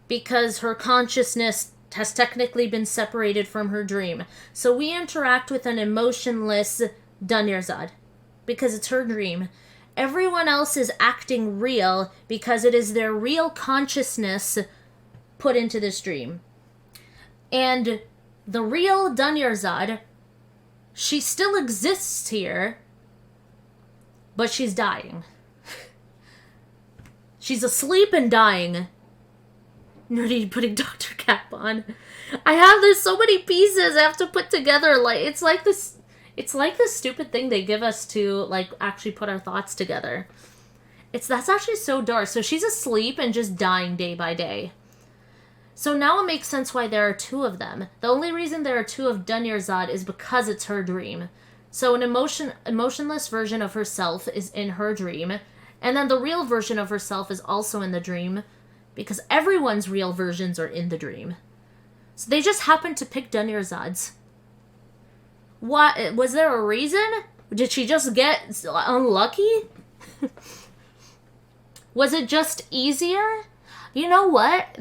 because her consciousness has technically been separated from her dream. So we interact with an emotionless Dunyarzad because it's her dream. Everyone else is acting real because it is their real consciousness put into this dream. And the real Dunyarzad, she still exists here, but she's dying. She's asleep and dying. Nerdy putting Dr. Cap on. There's so many pieces I have to put together. Like, it's like this stupid thing they give us to, like, actually put our thoughts together. That's actually so dark. So she's asleep and just dying day by day. So now it makes sense why there are two of them. The only reason there are two of Dunyarzad is because it's her dream. So an emotionless version of herself is in her dream. And then the real version of herself is also in the dream. Because everyone's real versions are in the dream. So they just happened to pick Dunyarzad's. What? Was there a reason? Did she just get unlucky? Was it just easier? You know what?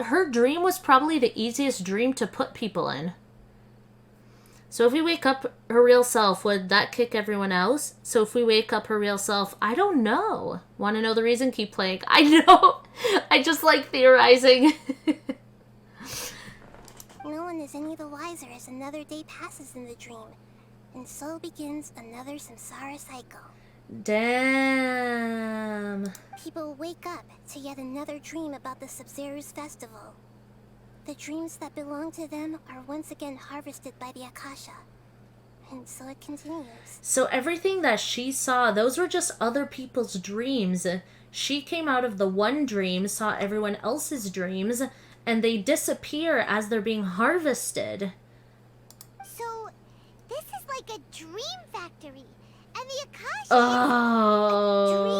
Her dream was probably the easiest dream to put people in. So if we wake up her real self, would that kick everyone else? So if we wake up her real self, I don't know. Want to know the reason? Keep playing. I know. I just like theorizing. No one is any the wiser as another day passes in the dream, and so begins another samsara cycle. Damn. People wake up to yet another dream about the Sabzeruz festival. The dreams that belong to them are once again harvested by the Akasha. And so it continues. So everything that she saw, those were just other people's dreams. She came out of the one dream, saw everyone else's dreams, and they disappear as they're being harvested. So, this is like a dream factory. And the Akasha is a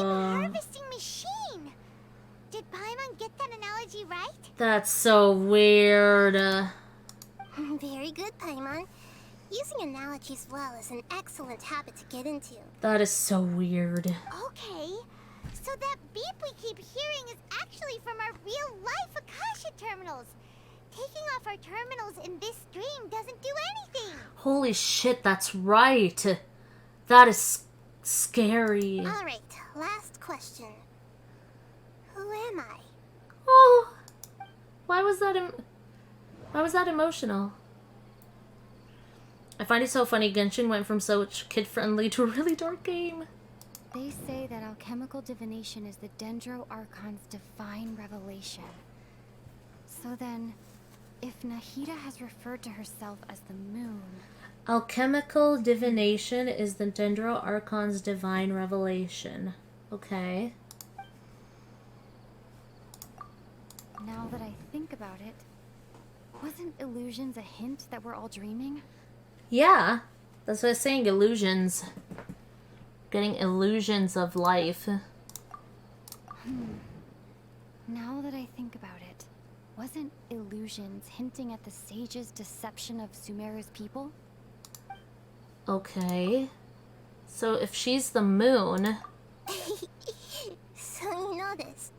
dream harvesting machine. Did Paimon get that analogy right? That's so weird. Very good, Paimon. Using analogies well is an excellent habit to get into. That is so weird. Okay, So that beep we keep hearing is actually from our real-life Akasha terminals. Taking off our terminals in this dream doesn't do anything. Holy shit, that's right. That is scary. Alright, last question. Who am I? Oh, why was that emotional? I find it so funny. Genshin went from such kid-friendly to a really dark game. They say that alchemical divination is the Dendro Archon's divine revelation. So then, if Nahida has referred to herself as the moon... Alchemical divination is the Dendro Archon's divine revelation. Okay. Now that I think about it, wasn't illusions a hint that we're all dreaming? Yeah, that's what I was saying, illusions. Getting illusions of life. Now that I think about it, wasn't illusions hinting at the sage's deception of Sumeru's people? Okay. So if she's the moon, So you noticed.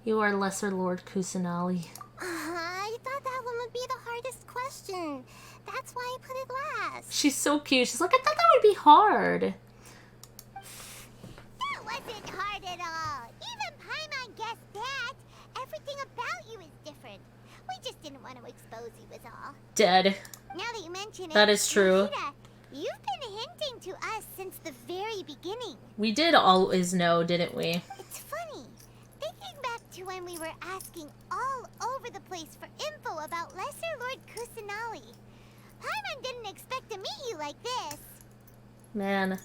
you are Lesser Lord Kusanali. I thought that one would be the hardest question. That's why I put it last. She's so cute. She's like, I thought that would be hard. That wasn't hard at all. Even Paimon guessed that. Everything about you is different. We just didn't want to expose you is all. Dead. Now that you mention it, That is true. Nahida, you've been hinting to us since the very beginning. We did always know, didn't we? It's funny. Thinking back to when we were asking all over the place for info about Lesser Lord Kusanali. Paimon didn't expect to meet you like this. Man.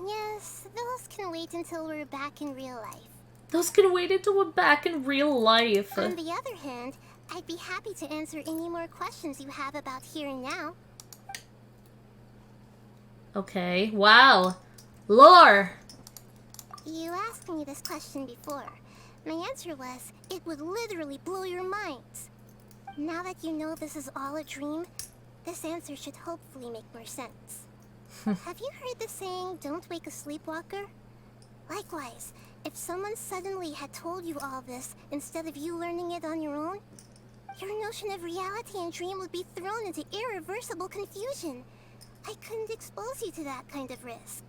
Yes, those can wait until we're back in real life. Those can wait until we're back in real life. On the other hand, I'd be happy to answer any more questions you have about here and now. Okay. Wow. Lore! You asked me this question before. My answer was, it would literally blow your minds. Now that you know this is all a dream, this answer should hopefully make more sense. Have you heard the saying, don't wake a sleepwalker? Likewise, if someone suddenly had told you all this instead of you learning it on your own, your notion of reality and dream would be thrown into irreversible confusion. I couldn't expose you to that kind of risk.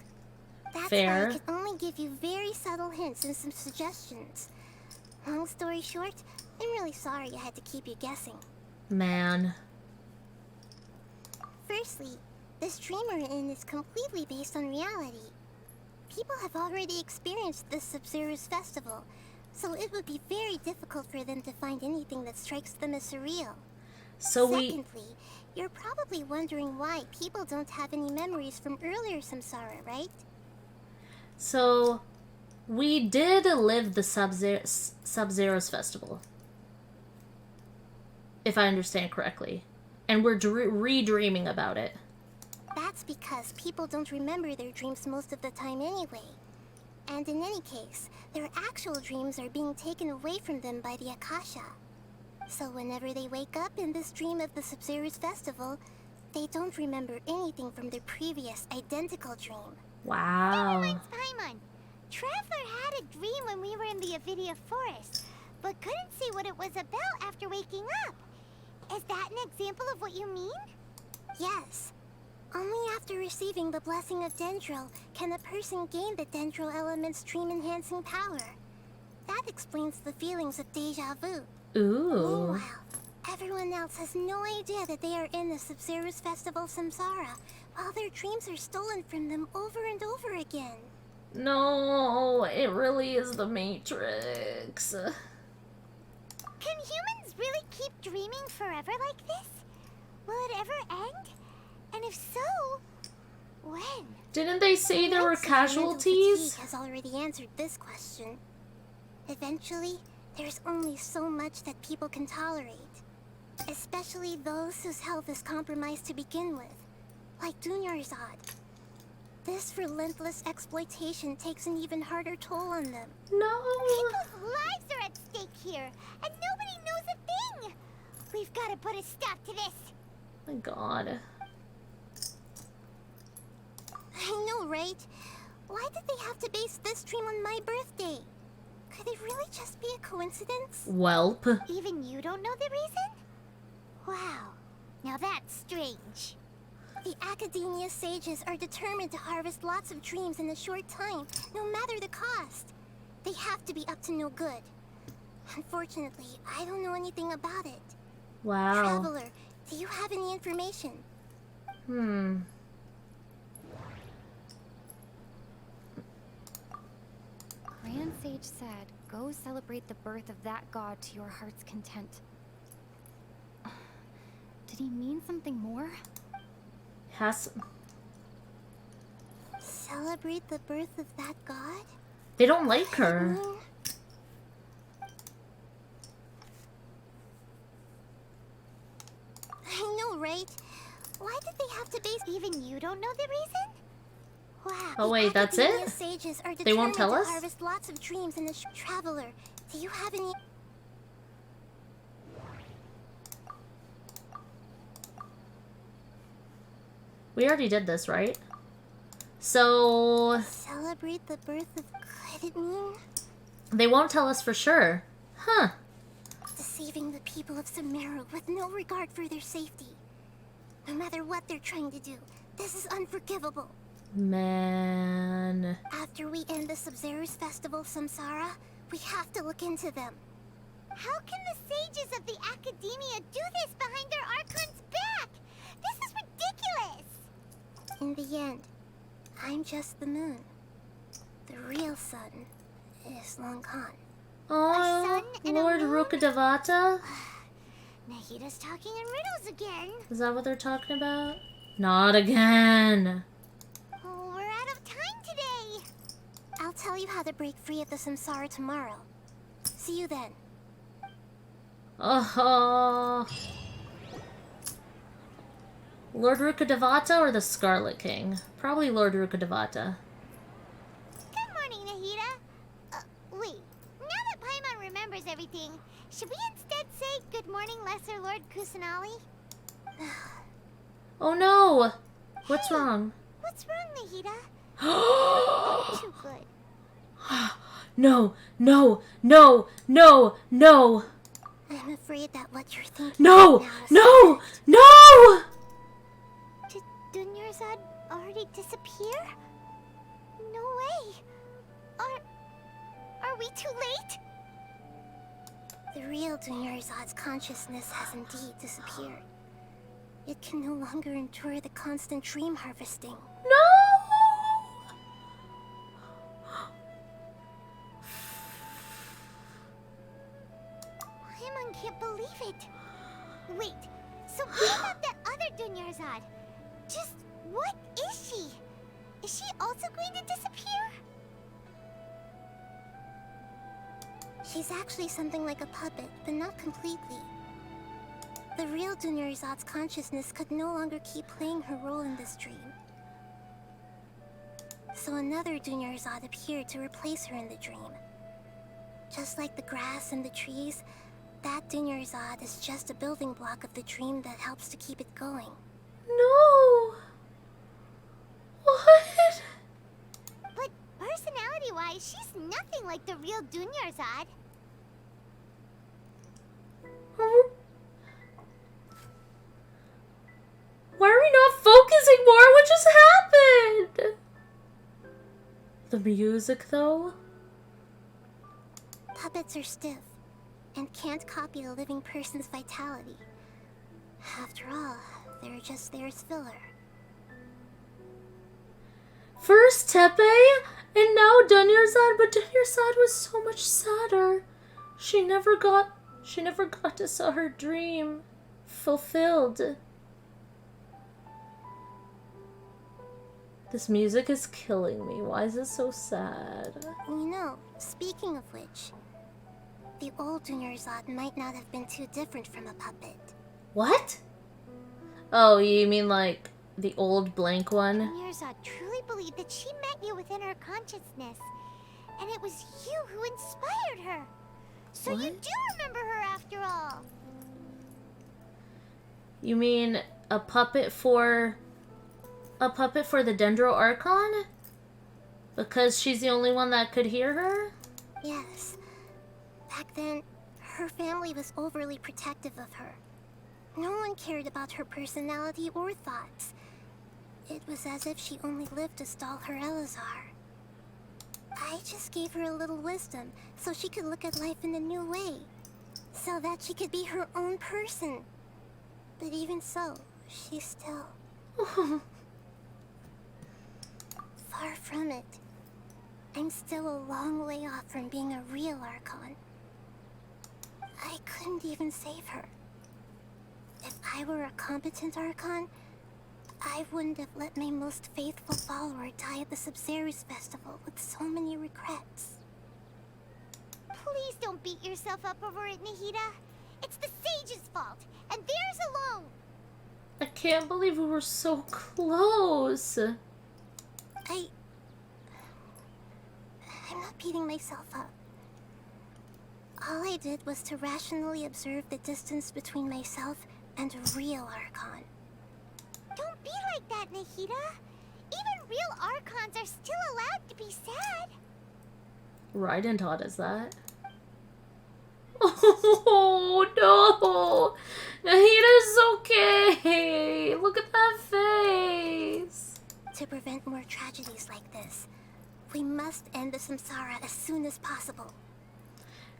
That's Fair. why I could only give you very subtle hints and some suggestions. Long story short, I'm really sorry I had to keep you guessing. Man. Firstly, this dream we're in is completely based on reality. People have already experienced this Sabzeruz festival, so it would be very difficult for them to find anything that strikes them as surreal. So Secondly, you're probably wondering why people don't have any memories from earlier samsara, right? So, we did live the Sabzeruz festival. If I understand correctly. And we're re-dreaming about it. That's because people don't remember their dreams most of the time anyway. And in any case, their actual dreams are being taken away from them by the Akasha. So whenever they wake up in this dream of the Sabzeruz festival, they don't remember anything from their previous identical dream. That Wow. reminds Paimon. Traveler had a dream when we were in the Avidia forest, but couldn't see what it was about after waking up. Is that an example of what you mean? Yes. Only after receiving the blessing of Dendro can a person gain the Dendro element's dream-enhancing power. That explains the feelings of deja vu. Ooh. Meanwhile, everyone else has no idea that they are in the Sabzeruz Festival Samsara, while their dreams are stolen from them over and over again. No, it really is the Matrix. Can humans really keep dreaming forever like this? Will it ever end? And if so, when? Didn't they say there were Mental fatigue casualties? has already answered this question. Eventually, there's only so much that people can tolerate. Especially those whose health is compromised to begin with, like Dunyarzad. This relentless exploitation takes an even harder toll on them. No. People's lives are at stake here, and nobody knows a thing! We've got to put a stop to this! My God. I know, right? Why did they have to base this dream on my birthday? Could it really just be a coincidence? Welp. Even you don't know the reason? Wow. Now that's strange. The Academia sages are determined to harvest lots of dreams in a short time, no matter the cost. They have to be up to no good. Unfortunately, I don't know anything about it. Wow. Traveler, do you have any information? Hmm. Grand Sage said, go celebrate the birth of that god to your heart's content. Did he mean something more? Has Celebrate the birth of that god? they don't like her. I know, right? Why did they have to base... Even you don't know the reason? Wow. Oh wait, that's Academia it? sages are They won't determined tell to us? harvest lots of dreams in the Traveler, do you have any... We already did this, right? So Celebrate the birth of... Could it mean... they won't tell us for sure. Huh. deceiving the people of Sumeru with no regard for their safety? No matter what they're trying to do, this is unforgivable. Man. After we end the Sabzeruz festival Samsara, we have to look into them. How can the sages of the Academia do this behind their Archon's back? This is ridiculous! In the end, I'm just the moon. The real sun is long gone. Oh, sun and a Lord moon? Rukadevata? Nahida's talking in riddles again. Is that what they're talking about? Not again. Oh, we're out of time today. I'll tell you how to break free of the Samsara tomorrow. See you then. Oh. Lord Rukadevata or the Scarlet King? Probably Lord Rukadevata. Good morning, Nahida. Wait. Now that Paimon remembers everything, should we instead say good morning, Lesser Lord Kusanali? Oh no! What's Hey, wrong? What's wrong, Nahida? Not too good. No, no, no, no, no, I'm afraid that what you're thinking no, right now is no, correct. no! Did Dunyarzad already disappear? No way. Are we too late? The real Dunyarzad's consciousness has indeed disappeared. It can no longer endure the constant dream harvesting. No! Paimon can't believe it. Wait, so what about that other Dunyarzad? Just what is she? Is she also going to disappear? She's actually something like a puppet, but not completely. The real Dunyarzad's consciousness could no longer keep playing her role in this dream. So another Dunyarzad appeared to replace her in the dream. Just like the grass and the trees, that Dunyarzad is just a building block of the dream that helps to keep it going. No! What? But personality-wise, she's nothing like the real Dunyarzad. Why are we not focusing more on what just happened? The music, though? Puppets are stiff, and can't copy a living person's vitality. After all, they're just there as filler. First Tepe, and now Dunyarzad, but Dunyarzad was so much sadder. She never got to see her dream fulfilled. This music is killing me. Why is it so sad? You know, speaking of which, the old Dunyarzad might not have been too different from a puppet. What? Oh, you mean like the old blank one? Dunyarzad truly believed that she met you within her consciousness. And it was you who inspired her. So you What? do remember her after all. You mean a puppet for the Dendro Archon? Because she's the only one that could hear her? Yes. Back then, her family was overly protective of her. No one cared about her personality or thoughts. It was as if she only lived to stall her Elazar. I just gave her a little wisdom so she could look at life in a new way. So that she could be her own person. But even so, she's still... far from it. I'm still a long way off from being a real Archon. I couldn't even save her. If I were a competent Archon, I wouldn't have let my most faithful follower die at the Sabzeruz festival with so many regrets. Please don't beat yourself up over it, Nahida. It's the sage's fault, and theirs alone. I can't believe we were so close. I'm not beating myself up. All I did was to rationally observe the distance between myself and a real Archon. Don't be like that, Nahida. Even real Archons are still allowed to be sad. Raiden taught us that. Oh no! Nahida's okay! Look at that face! To prevent more tragedies like this, we must end the samsara as soon as possible.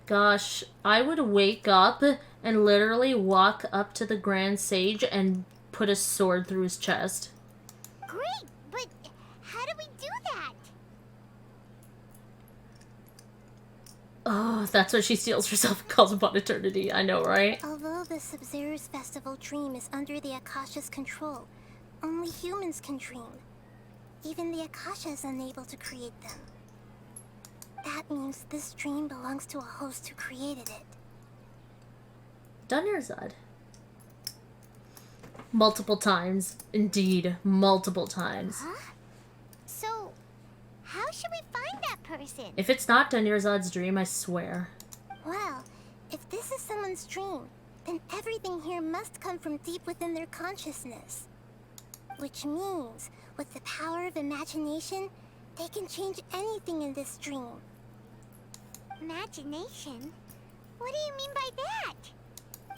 Gosh, I would wake up and literally walk up to the Grand Sage and put a sword through his chest. Great, but how do we do that? Oh, that's what she steals herself and calls upon eternity. I know, right? Although the Sabzeruz festival dream is under the Akasha's control, only humans can dream. Even the Akasha is unable to create them. That means this dream belongs to a host who created it. Dunyarzad. Multiple times. Indeed, multiple times. Huh? So, how should we find that person? If it's not Dunyarzad's dream, I swear. Well, if this is someone's dream, then everything here must come from deep within their consciousness. Which means, with the power of imagination, they can change anything in this dream. Imagination? What do you mean by that?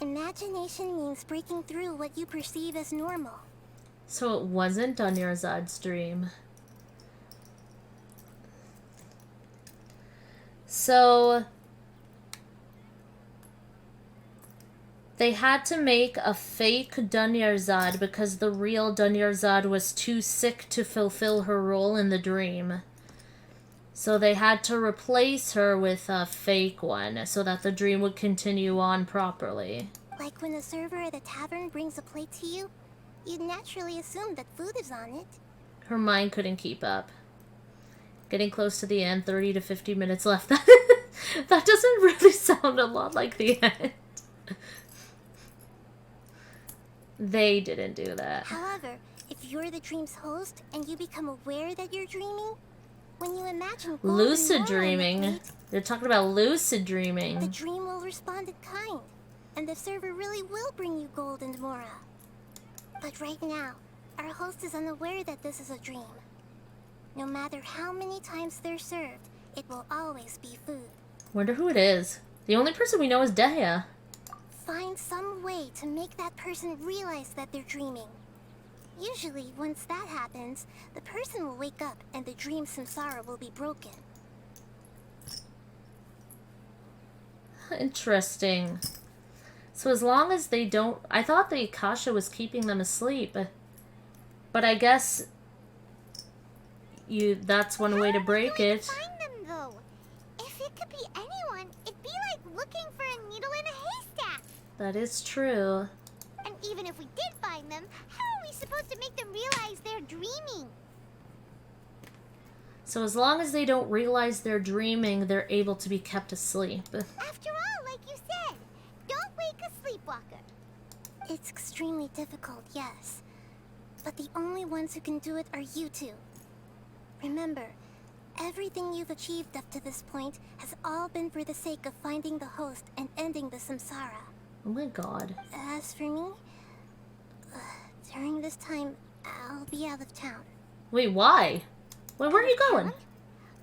Imagination means breaking through what you perceive as normal. So it wasn't Dunyarzad's dream. So they had to make a fake Dunyarzad because the real Dunyarzad was too sick to fulfill her role in the dream. So they had to replace her with a fake one so that the dream would continue on properly. Like when a server at a tavern brings a plate to you, you'd naturally assume that food is on it. Her mind couldn't keep up. Getting close to the end, 30 to 50 minutes left. That doesn't really sound a lot like the end. They didn't do that. However, if you're the dream's host and you become aware that you're dreaming, when you imagine gold Lucid and more on the dreaming. plate, They're talking about lucid the dreaming. dream will respond in kind, and the server really will bring you gold and mora. But right now, our host is unaware that this is a dream. No matter how many times they're served, it will always be food. Wonder who it is. The only person we know is Dehya. Find some way to make that person realize that they're dreaming. Usually, once that happens, the person will wake up and the dream samsara will be broken. Interesting. So as long as they don't... I thought the Akasha was keeping them asleep. But I guess... that's one way to break it. How are we going to find them, though? If it could be anyone, it'd be like looking for a needle in a haystack. That is true. And even if we did find them, how are we supposed to make them realize they're dreaming? So as long as they don't realize they're dreaming, they're able to be kept asleep. After all, like you said, don't wake a sleepwalker. It's extremely difficult, yes. But the only ones who can do it are you two. Remember, everything you've achieved up to this point has all been for the sake of finding the host and ending the samsara. Oh my god. As for me, during this time, I'll be out of town. Wait, why? Where are you going?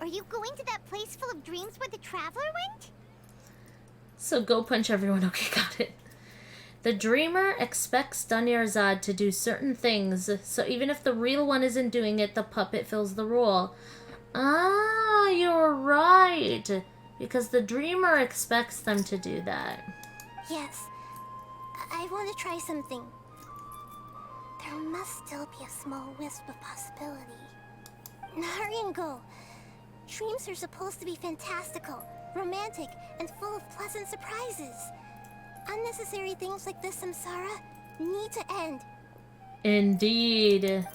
Are you going to that place full of dreams where the traveler went? So go punch everyone. Okay, got it. The dreamer expects Dunyarzad to do certain things, so even if the real one isn't doing it, the puppet fills the role. Ah, you're right. Because the dreamer expects them to do that. Yes. I want to try something. There must still be a small wisp of possibility. Hurry and go. Dreams are supposed to be fantastical, romantic, and full of pleasant surprises. Unnecessary things like this samsara need to end. Indeed.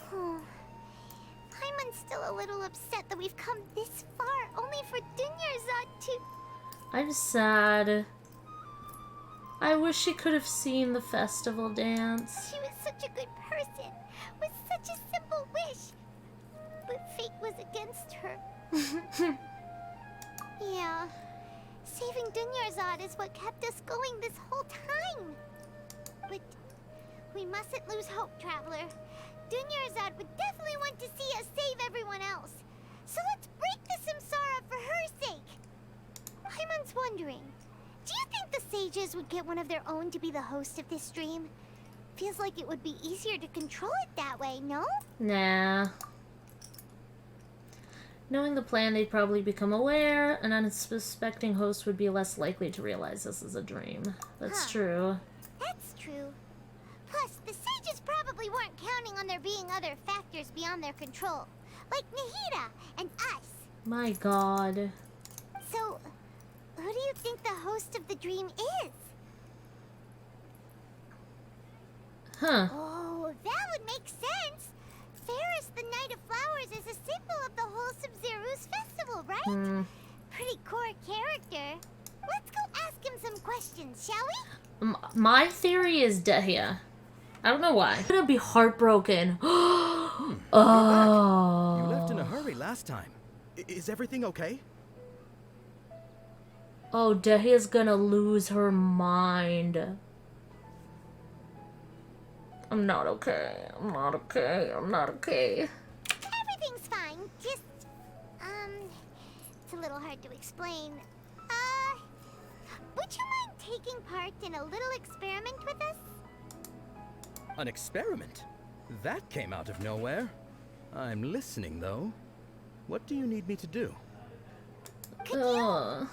I'm still a little upset that we've come this far only for Dunyarzad to... I'm sad. I wish she could have seen the festival dance. She was such a good person, with such a simple wish. But fate was against her. Yeah. Saving Dunyarzad is what kept us going this whole time. But we mustn't lose hope, Traveler. Dunyarzad would definitely want to see us save everyone else. So let's break the samsara for her sake. Hyman's wondering, do you think the sages would get one of their own to be the host of this dream? Feels like it would be easier to control it that way, no? Nah. Knowing the plan, they'd probably become aware. An unsuspecting host would be less likely to realize this is a dream. That's true. That's true. Plus, the sages probably weren't counting on there being other factors beyond their control, like Nahida and us. My god. So, who do you think the host of the dream is? Huh. Oh, that would make sense. Ferris, the Knight of Flowers, is a symbol of the whole Sabzeruz festival, right? Pretty core character. Let's go ask him some questions, shall we? My theory is Dehya. I don't know why. I'm gonna be heartbroken. Oh. You left in a hurry last time. Is everything okay? Oh, Dehya's gonna lose her mind. I'm not okay. I'm not okay. I'm not okay. Everything's fine. Just, it's a little hard to explain. Would you mind taking part in a little experiment with us? An experiment? That came out of nowhere. I'm listening, though. What do you need me to do? Could you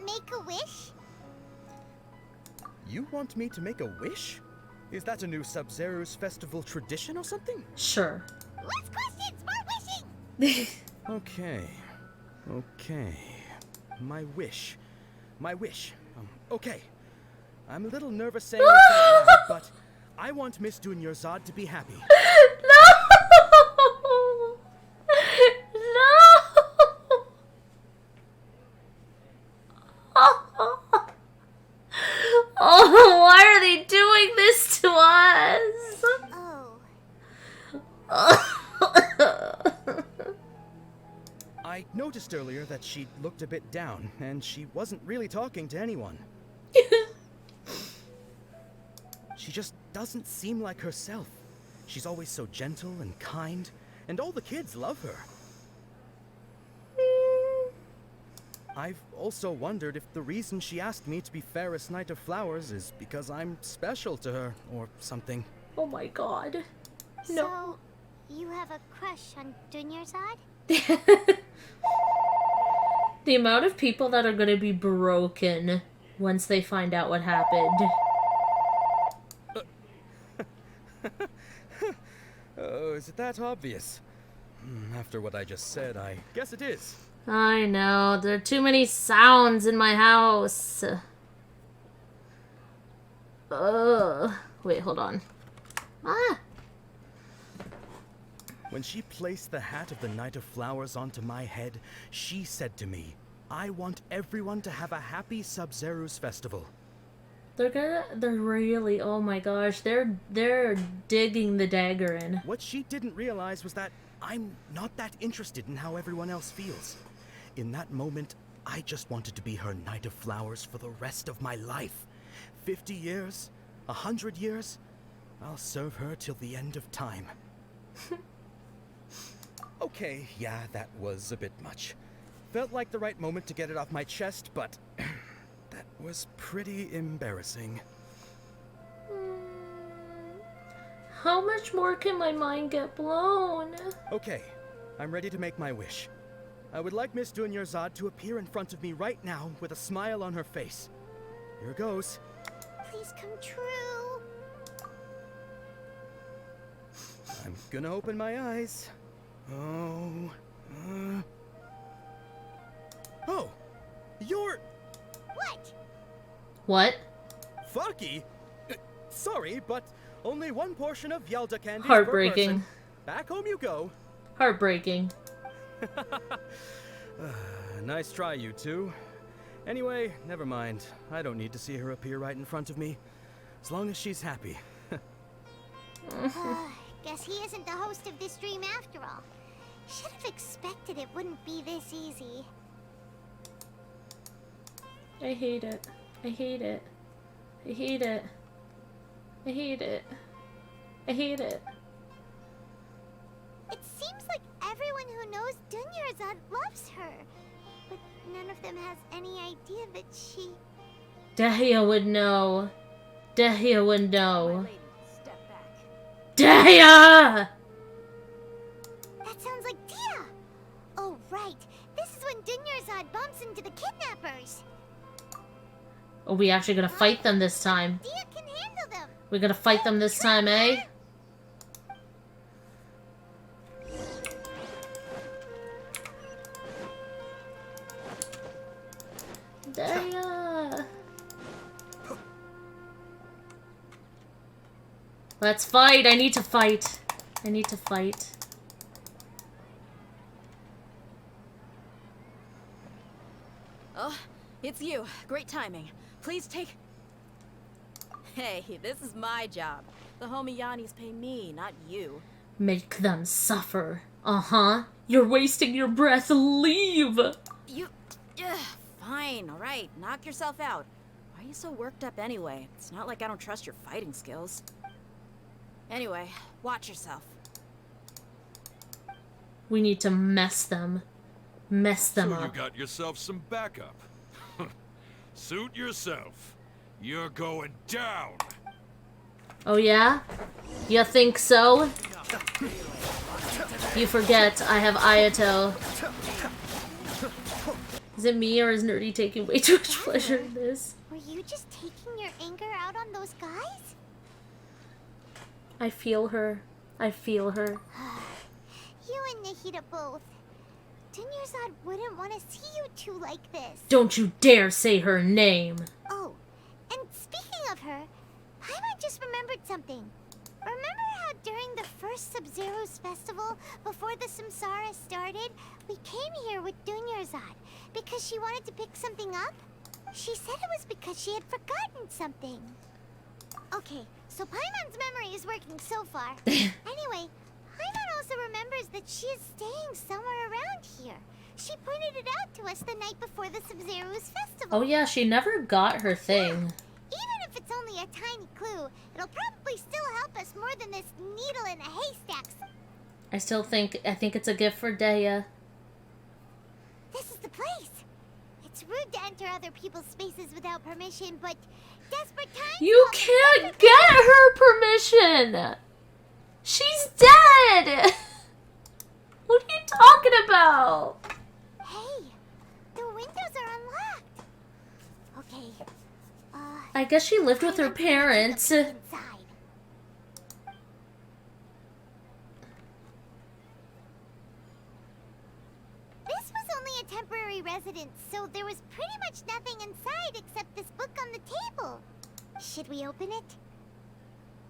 make a wish? You want me to make a wish? Is that a new Sabzeruz festival tradition or something? Sure. Less questions, more wishing! Okay. My wish. Okay. I'm a little nervous saying this out loud, but I want Miss Dunyarzad to be happy. No! Oh, why are they doing this to us? I noticed earlier that she looked a bit down, and she wasn't really talking to anyone. She just doesn't seem like herself. She's always so gentle and kind, and all the kids love her. I've also wondered if the reason she asked me to be Fairest Knight of Flowers is because I'm special to her, or something. Oh my god. No. So, you have a crush on Dunyarzad? The amount of people that are gonna be broken once they find out what happened. Oh, is it that obvious? After what I just said, I guess it is. I know, there are too many sounds in my house. Wait, hold on. When she placed the hat of the Knight of Flowers onto my head, she said to me, I want everyone to have a happy Sabzeruz festival. They're really, oh my gosh, they're digging the dagger in. What she didn't realize was that I'm not that interested in how everyone else feels. In that moment, I just wanted to be her Knight of Flowers for the rest of my life. 50 years, 100 years, I'll serve her till the end of time. Okay, yeah, that was a bit much. Felt like the right moment to get it off my chest, but that was pretty embarrassing. How much more can my mind get blown? Okay, I'm ready to make my wish. I would like Miss Dunyarzad to appear in front of me right now with a smile on her face. Here goes. Please come true. I'm gonna open my eyes. Oh, oh, you're What? What? Fucky. Sorry, but only one portion of Yelda candy. Heartbreaking. Back home you go. Heartbreaking. Nice try, you two. Anyway, never mind. I don't need to see her appear right in front of me. As long as she's happy. Guess he isn't the host of this dream after all. Should have expected it wouldn't be this easy. I hate it. I hate it. I hate it. I hate it. I hate it. It seems like everyone who knows Dunyarzad loves her. But none of them has any idea that she... Dahlia would know. Dahlia would know. Lady, step back. Dahlia! That sounds like Dia! Oh, right. This is when Dunyarzad bumps into the kidnappers. Are we actually gonna fight them this time? Dia can handle them. We're gonna fight them this time, eh? Dahlia! Let's fight! I need to fight. I need to fight. Oh, it's you. Great timing. Please take... Hey, this is my job. The homie Yanni's pay me, not you. Make them suffer. Uh-huh. You're wasting your breath. Leave! You... Fine, alright. Knock yourself out. Why are you so worked up anyway? It's not like I don't trust your fighting skills. Anyway, watch yourself. We need to mess them. Mess them So up. you got yourself some backup. Suit yourself. You're going down. Oh yeah? You think so? You forget, I have Ayato. Is it me or is Nerdy taking way too much pleasure in this? Were you just taking your anger out on those guys? I feel her. I feel her. You and Nahida both. Dunyarzad wouldn't want to see you two like this. Don't you dare say her name. Oh, and speaking of her, Paimon just remembered something. Remember how during the first Sabzeruz festival, before the Samsara started, we came here with Dunyarzad because she wanted to pick something up? She said it was because she had forgotten something. Okay, so Paimon's memory is working so far. Anyway, Paimon also remembers that she is staying somewhere around here. She pointed it out to us the night before the Sabzeruz festival. Oh yeah, she never got her thing. Even if it's only a tiny clue, it'll probably still help us more than this needle in a haystack. I think it's a gift for Daya. This is the place. It's rude to enter other people's spaces without permission, but desperate times... You can't get her permission! She's dead! What are you talking about? Hey, the windows are unlocked. Okay, I guess she lived with her parents. inside. This was only a temporary residence, so there was pretty much nothing inside except this book on the table. Should we open it?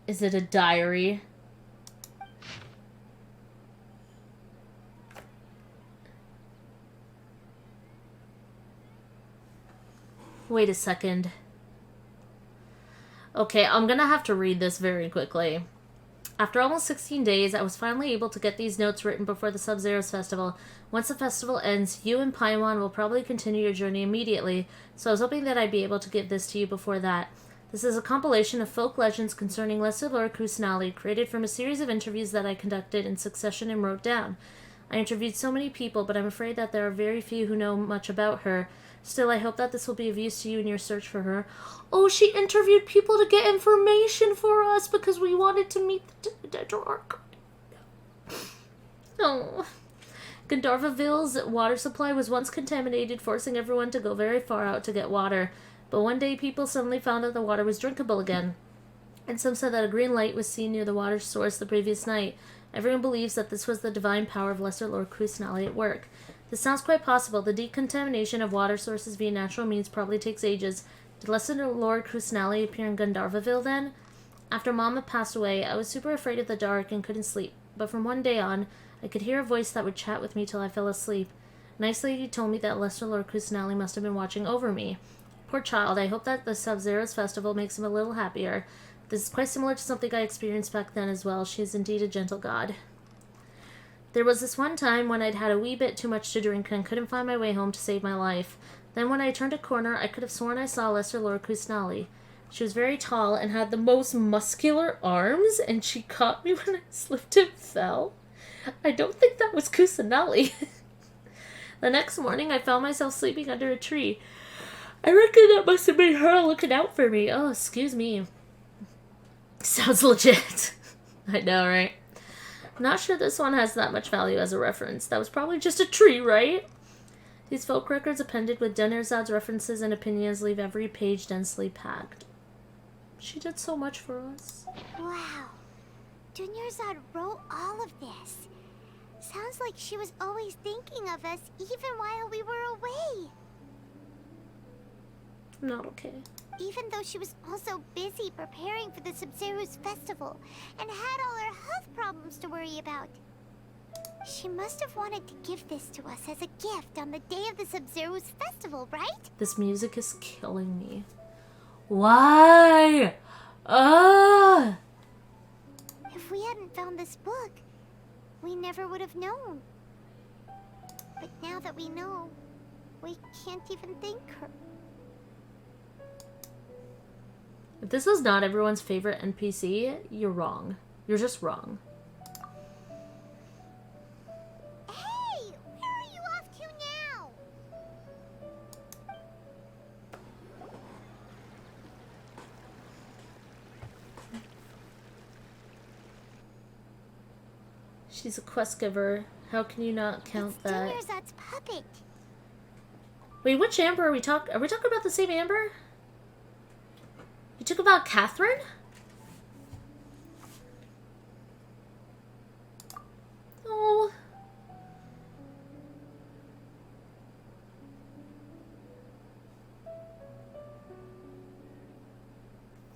Is it a diary? Wait a second. Okay, I'm gonna have to read this very quickly. After almost 16 days, I was finally able to get these notes written before the Sabzeruz festival. Once the festival ends, you and Paimon will probably continue your journey immediately, so I was hoping that I'd be able to give this to you before that. This is a compilation of folk legends concerning Lesser Lord Kusanali, created from a series of interviews that I conducted in succession and wrote down. I interviewed so many people, but I'm afraid that there are very few who know much about her. Still, I hope that this will be of use to you in your search for her. Oh, she interviewed people to get information for us because we wanted to meet the Archon. Oh. Gandharvaville's water supply was once contaminated, forcing everyone to go very far out to get water. But one day, people suddenly found that the water was drinkable again. And some said that a green light was seen near the water source the previous night. Everyone believes that this was the divine power of Lesser Lord Kusnali at work. This sounds quite possible. The decontamination of water sources via natural means probably takes ages. Did Lesser Lord Kusnali appear in Gandharvaville then? After Mama passed away, I was super afraid of the dark and couldn't sleep. But from one day on, I could hear a voice that would chat with me till I fell asleep. A nice lady told me that Lesser Lord Kusnali must have been watching over me. Poor child, I hope that the Sabzeruz festival makes him a little happier. This is quite similar to something I experienced back then as well. She is indeed a gentle god. There was this one time when I'd had a wee bit too much to drink and couldn't find my way home to save my life. Then when I turned a corner, I could have sworn I saw Lesser Lord Kusnali. She was very tall and had the most muscular arms, and she caught me when I slipped and fell. I don't think that was Kusanali. The next morning, I found myself sleeping under a tree. I reckon that must have been her looking out for me. Oh, excuse me. Sounds legit. I know, right? Not sure this one has that much value as a reference. That was probably just a tree, right? These folk records appended with Dunyarzad's references and opinions leave every page densely packed. She did so much for us. Wow. Dunyarzad wrote all of this. Sounds like she was always thinking of us even while we were away. Not okay. Even though she was also busy preparing for the Sabzeruz festival and had all her health problems to worry about. She must have wanted to give this to us as a gift on the day of the Sabzeruz festival, right? This music is killing me. Why? If we hadn't found this book, we never would have known. But now that we know, we can't even thank her. If this is not everyone's favorite NPC, you're wrong. You're just wrong. Hey! Where are you off to now? She's a quest giver. How can you not count It's that? Dunyarzad's puppet. Wait, which Amber are we talking? Are we talking about the same Amber? You talk about Catherine? Oh.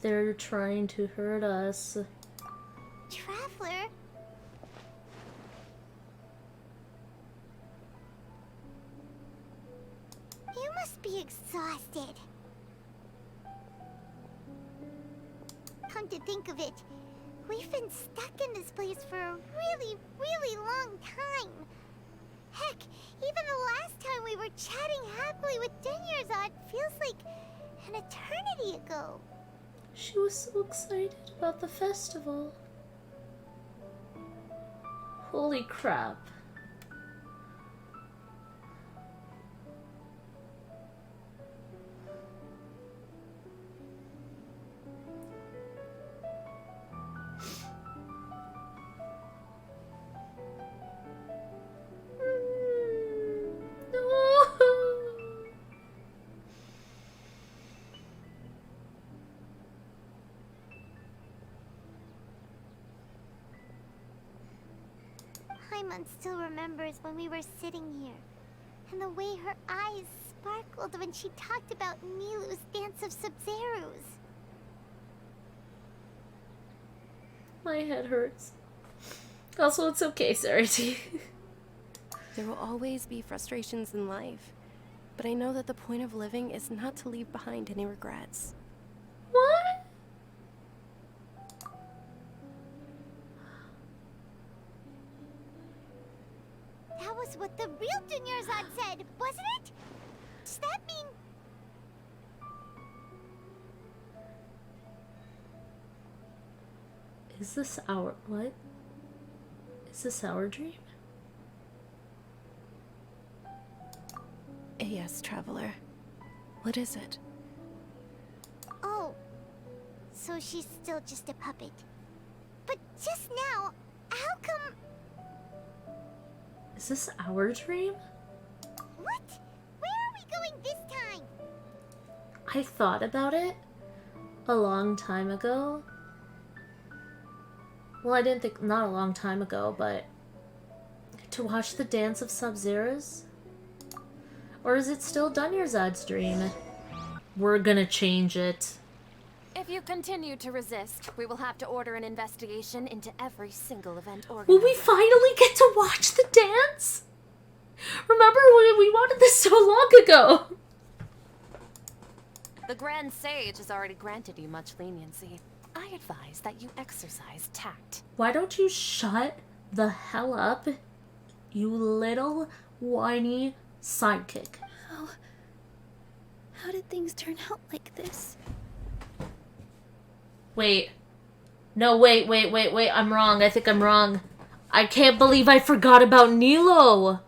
They're trying to hurt us. Traveler? You must be exhausted. Come to think of it, we've been stuck in this place for a really, really long time. Heck, even the last time we were chatting happily with Dunyarzad feels like an eternity ago. She was so excited about the festival. Holy crap. Paimon still remembers when we were sitting here, and the way her eyes sparkled when she talked about Nilou's dance of Sabzeruz. My head hurts. Also, it's okay, Sarity. There will always be frustrations in life, but I know that the point of living is not to leave behind any regrets. What? That was what the real Dunyarzad said, wasn't it? Does that mean... Is this our... what? Is this our dream? Yes, Traveler. What is it? Oh, so she's still just a puppet. But just now, how come... Is this our dream? What? Where are we going this time? I thought about it a long time ago. Well, I didn't think, not a long time ago, but to watch the dance of Sabzeruz? Or is it still Dunyarzad's dream? We're gonna change it. If you continue to resist, we will have to order an investigation into every single event Will organized. we finally get to watch the dance? Remember, we wanted this so long ago. The Grand Sage has already granted you much leniency. I advise that you exercise tact. Why don't you shut the hell up, you little whiny sidekick? How did things turn out like this? Wait. No, wait. I'm wrong. I think I'm wrong. I can't believe I forgot about Nilou.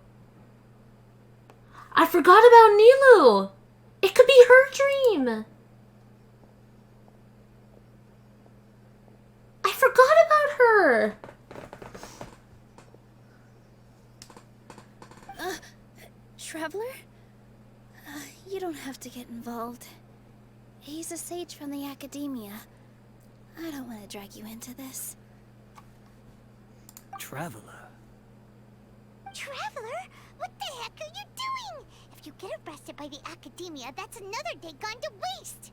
I forgot about Nilou. It could be her dream. I forgot about her. Traveler? You don't have to get involved. He's a sage from the academia. I don't want to drag you into this. Traveler. Traveler? What the heck are you doing? If you get arrested by the academia, that's another day gone to waste.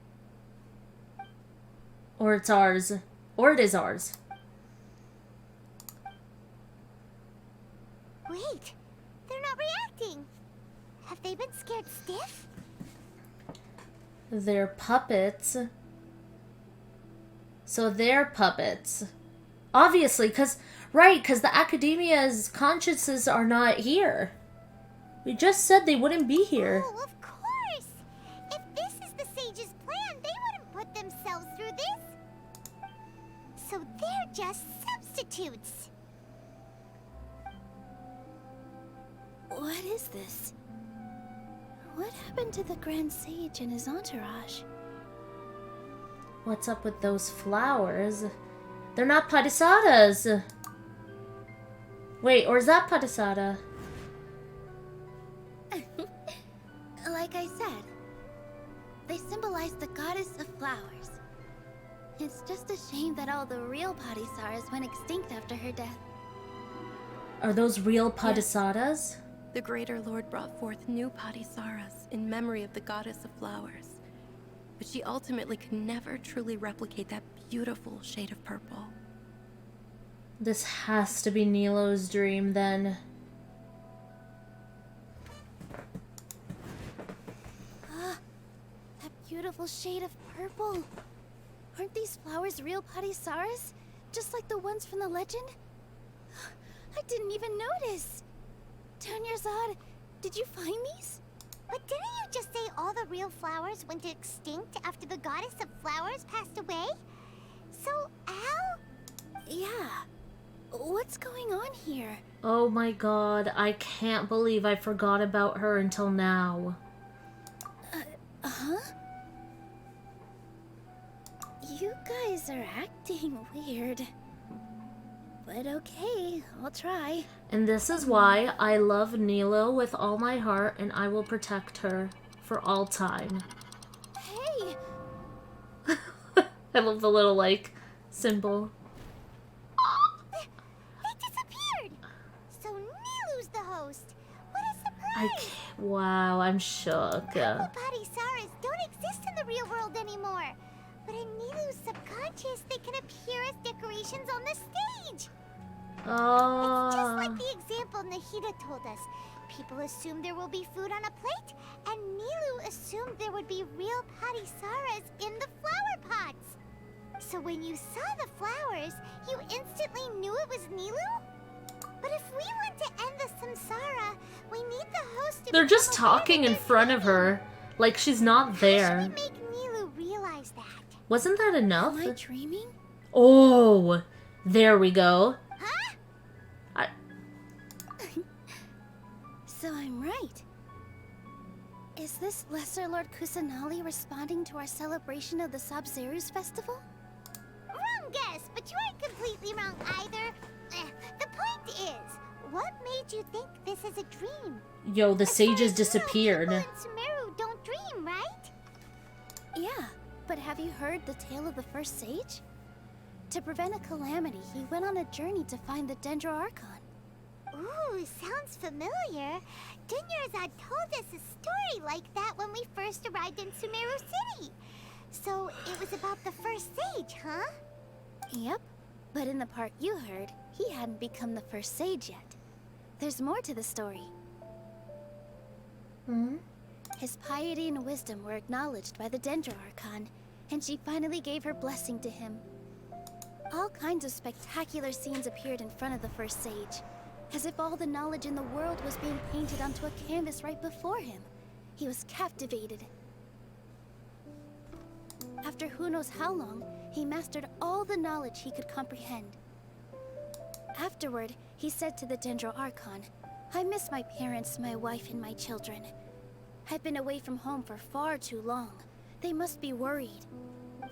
Or it's ours. Or it is ours. Wait, they're not reacting. Have they been scared stiff? They're puppets. So they're puppets. Obviously, because the academia's consciences are not here. We just said they wouldn't be here. Oh, of course! If this is the sage's plan, they wouldn't put themselves through this. So they're just substitutes. What is this? What happened to the Grand Sage and his entourage? What's up with those flowers? They're not padisadas. Wait, or is that padisada? Like I said, they symbolize the goddess of flowers. It's just a shame that all the real padisaras went extinct after her death. Are those real padisadas? The Greater Lord brought forth new Padisaras in memory of the goddess of flowers. But she ultimately could never truly replicate that beautiful shade of purple. This has to be Nilou's dream, then. That beautiful shade of purple. Aren't these flowers real Padisaras? Just like the ones from the legend? I didn't even notice. Dunyarzad, did you find these? But didn't you just say all the real flowers went extinct after the goddess of flowers passed away? So, how? Yeah. What's going on here? Oh my god, I can't believe I forgot about her until now. Huh? You guys are acting weird. But okay, I'll try. And this is why I love Nilou with all my heart, and I will protect her for all time. Hey! I love the little, like, symbol. They disappeared! So Nilou's the host! What a surprise! I can't, wow, I'm shook. Purple Padisaras don't exist in the real world anymore. But in Nilou's subconscious, they can appear as decorations on the stage. It's just like the example Nahida told us. People assume there will be food on a plate, and Nilou assumed there would be real Padisaras in the flower pots. So when you saw the flowers, you instantly knew it was Nilou? But if we want to end the samsara, we need the host to They're just become aware talking that in they're front of her, like she's not there. How should we make Nilou realize that? Wasn't that enough? Am I dreaming? Oh, there we go. Huh? So I'm right. Is this Lesser Lord Kusanali responding to our celebration of the Sabzeruz festival? Wrong guess, but you aren't completely wrong either. The point is, what made you think this is a dream? Yo, the As far sages as you know, disappeared. people in Sumeru don't dream, right? Yeah, but have you heard the tale of the first sage? To prevent a calamity, he went on a journey to find the Dendro Archon. Ooh, sounds familiar. Dunyarzad told us a story like that when we first arrived in Sumeru City. So it was about the first sage, huh? Yep, but in the part you heard, he hadn't become the first sage yet. There's more to the story. Hmm? His piety and wisdom were acknowledged by the Dendro Archon, and she finally gave her blessing to him. All kinds of spectacular scenes appeared in front of the first sage, as if all the knowledge in the world was being painted onto a canvas right before him. He was captivated. After who knows how long, he mastered all the knowledge he could comprehend. Afterward, he said to the Dendro Archon, "I miss my parents, my wife, and my children. I've been away from home for far too long. They must be worried."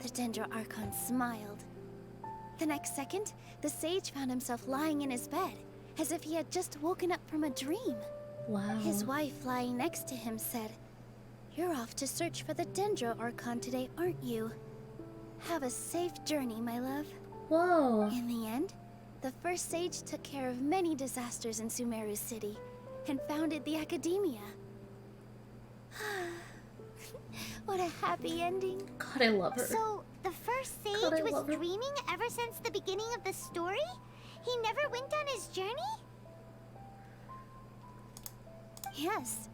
The Dendro Archon smiled. The next second, the sage found himself lying in his bed, as if he had just woken up from a dream. Wow. His wife, lying next to him, said, "You're off to search for the Dendro Archon today, aren't you? Have a safe journey, my love." Whoa. In the end, the first sage took care of many disasters in Sumeru City and founded the Academia. What a happy ending. God, I love her. So the first sage God, I was love her. dreaming ever since the beginning of the story? He never went on his journey? Yes,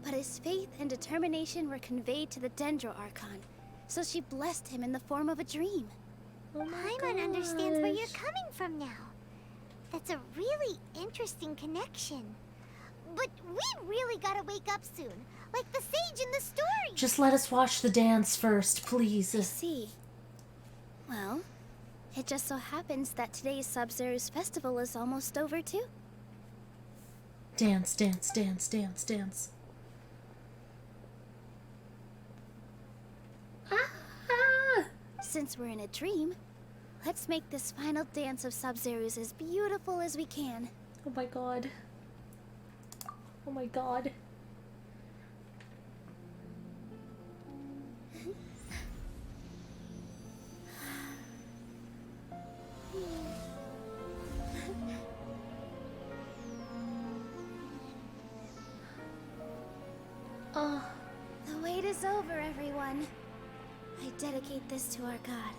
but his faith and determination were conveyed to the Dendro Archon, so she blessed him in the form of a dream. Oh my Paimon understands where you're gosh. coming from now. That's a really interesting connection. But we really gotta wake up soon, like the sage in the story. Just let us watch the dance first, please. I see. Well, it just so happens that today's Sabzeruz festival is almost over too. Dance, dance, dance, dance, dance. Ah! Since we're in a dream, let's make this final dance of Sabzeruz as beautiful as we can. Oh my god. Oh my god. Oh. The wait is over, everyone. I dedicate this to our god,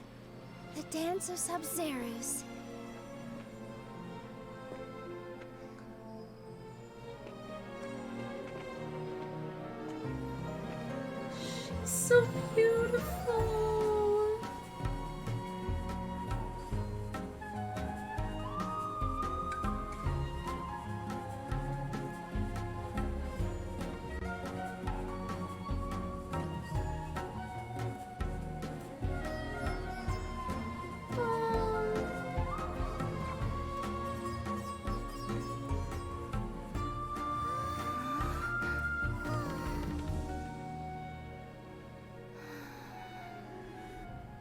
the dance of Sabzeruz. So beautiful.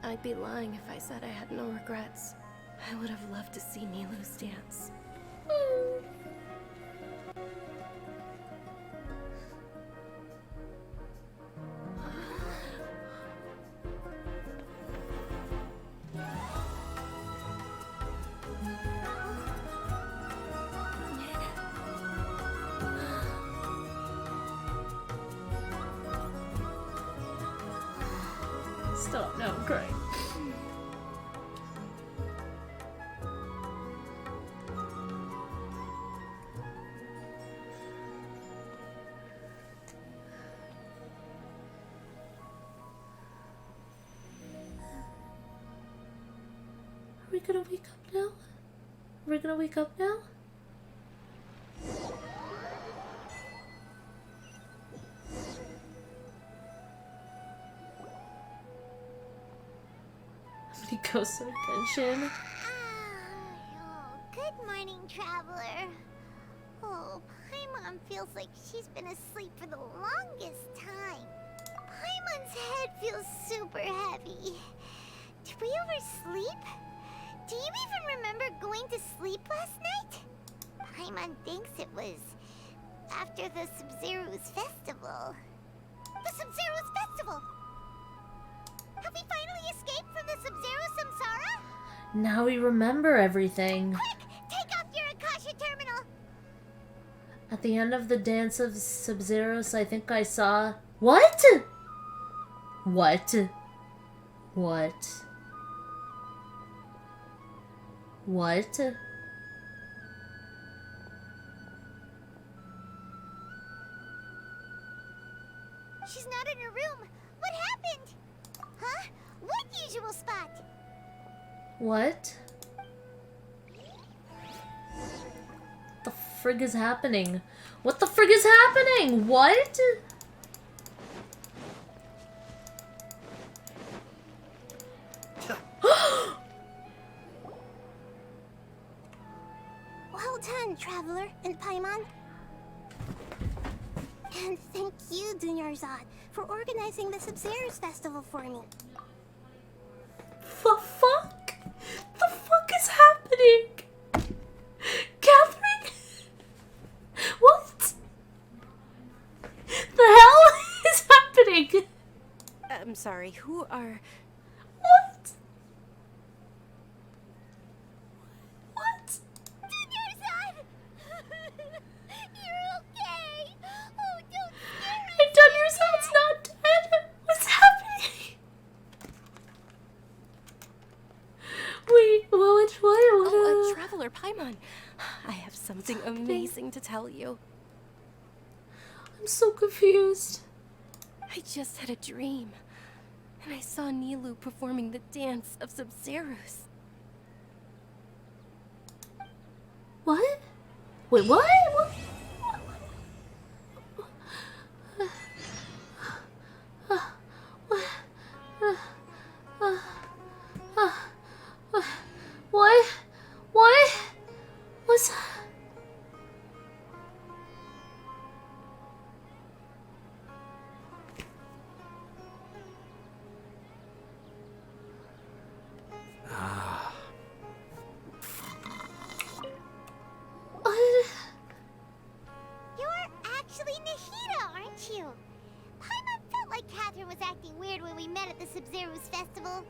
I'd be lying if I said I had no regrets. I would have loved to see Nilou's dance. Stop, no, I'm crying. Are we gonna wake up now? Are we gonna wake up now? He goes to Genshin. Oh, good morning, traveler. Oh, Paimon feels like she's been asleep for the longest time. Paimon's head feels super heavy. Did we oversleep? Do you even remember going to sleep last night? Paimon thinks it was after the Sabzeruz festival. The Sabzeruz festival! Have we finally escaped from the Sabzeruz samsara? Now we remember everything. Quick! Take off your Akasha terminal! At the end of the dance of Sabzeruz, I think I saw... What? What? What? What? She's not in her room. What happened? Huh? What usual spot? What? The frig is happening? What the frig is happening? What? Well done, Traveler and Paimon. And thank you, Dunyarzad, for organizing the Sabzeruz festival for me. The fuck? The fuck is happening? Catherine? What? The hell is happening? I'm sorry, who are... What? What? Dunyarzad! You're okay! Oh, don't scare us! And Dunyarzad's not dead? What's happening? Wait, what? Oh, Traveler Paimon. I have something amazing to tell you. I'm so confused. I just had a dream, and I saw Nilou performing the dance of Sabzeruz. What? Wait, what? What? What? What? What's... You're actually Nahida, aren't you? Paimon felt like Catherine was acting weird when we met at the Sabzeruz festival.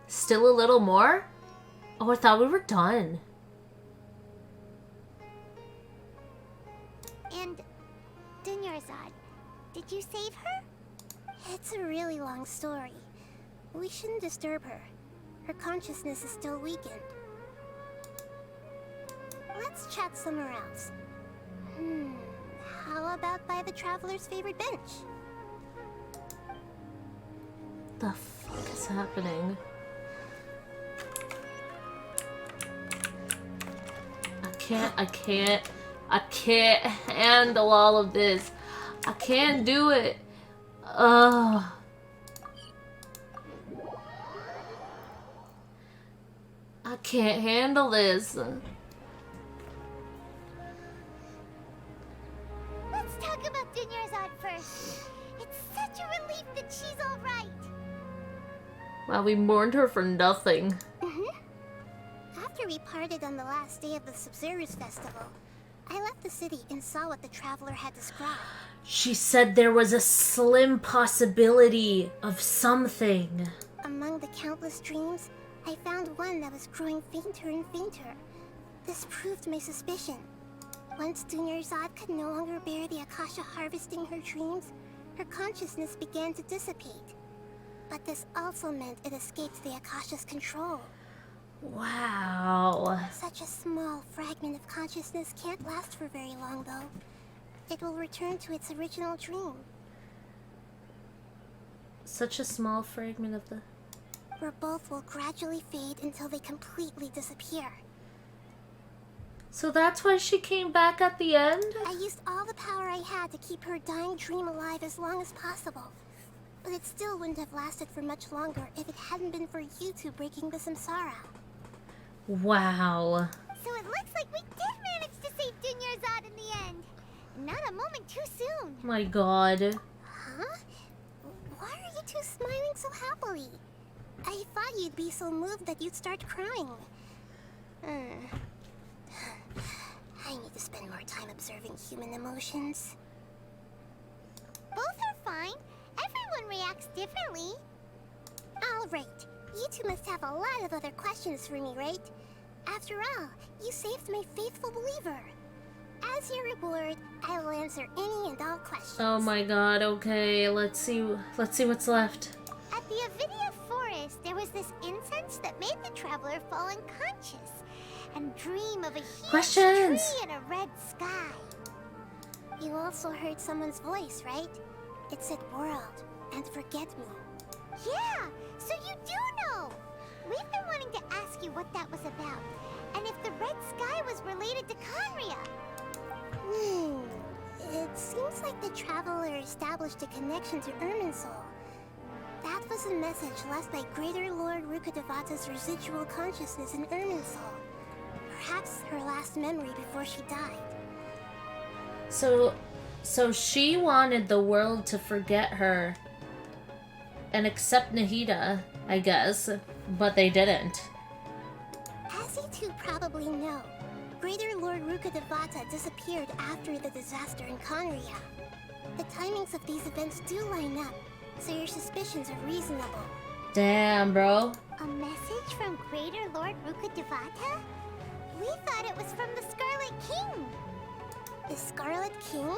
Still a little more? Oh, I thought we were done. And Dunyarzad, did you save her? It's a really long story. We shouldn't disturb her. Her consciousness is still weakened. Let's chat somewhere else. How about by the Traveler's favorite bench? The fuck is happening? I can't handle all of this. I can't do it. Ugh. I can't handle this. Let's talk about Dunyarzad first. It's such a relief that she's alright. Wow, we mourned her for nothing. After we parted on the last day of the Sabzeruz festival, I left the city and saw what the Traveler had described. She said there was a slim possibility of something. Among the countless dreams, I found one that was growing fainter and fainter. This proved my suspicion. Once Dunyarzad could no longer bear the Akasha harvesting her dreams, her consciousness began to dissipate. But this also meant it escaped the Akasha's control. Wow. Such a small fragment of consciousness can't last for very long, though. It will return to its original dream, Such a small fragment of the... where both will gradually fade until they completely disappear. So that's why she came back at the end? I used all the power I had to keep her dying dream alive as long as possible. But it still wouldn't have lasted for much longer if it hadn't been for you two breaking the samsara. Wow. So it looks like we did manage to save Dunyarzad in the end. Not a moment too soon. My god. Huh? Why are you two smiling so happily? I thought you'd be so moved that you'd start crying. I need to spend more time observing human emotions. Both are fine. Everyone reacts differently. All right. You two must have a lot of other questions for me, right? After all, you saved my faithful believer. As your reward, I will answer any and all questions. Oh my god, okay, let's see what's left. At the Avidia forest, there was this incense that made the traveler fall unconscious and dream of a huge Questions! tree and a red sky. You also heard someone's voice, right? It said world and forget me. Yeah, so you do know. We've been wanting to ask you what that was about, and if the red sky was related to Conria. It seems like the traveler established a connection to Irminsul. That was a message left by Greater Lord Rukkhadevata's residual consciousness in Irminsul. Perhaps her last memory before she died. So she wanted the world to forget her and accept Nahida, I guess, but they didn't. As you two probably know, Greater Lord Rukkhadevata disappeared after the disaster in Conria. The timings of these events do line up, so your suspicions are reasonable. Damn, bro. A message from Greater Lord Rukkhadevata? We thought it was from the Scarlet King. The Scarlet King?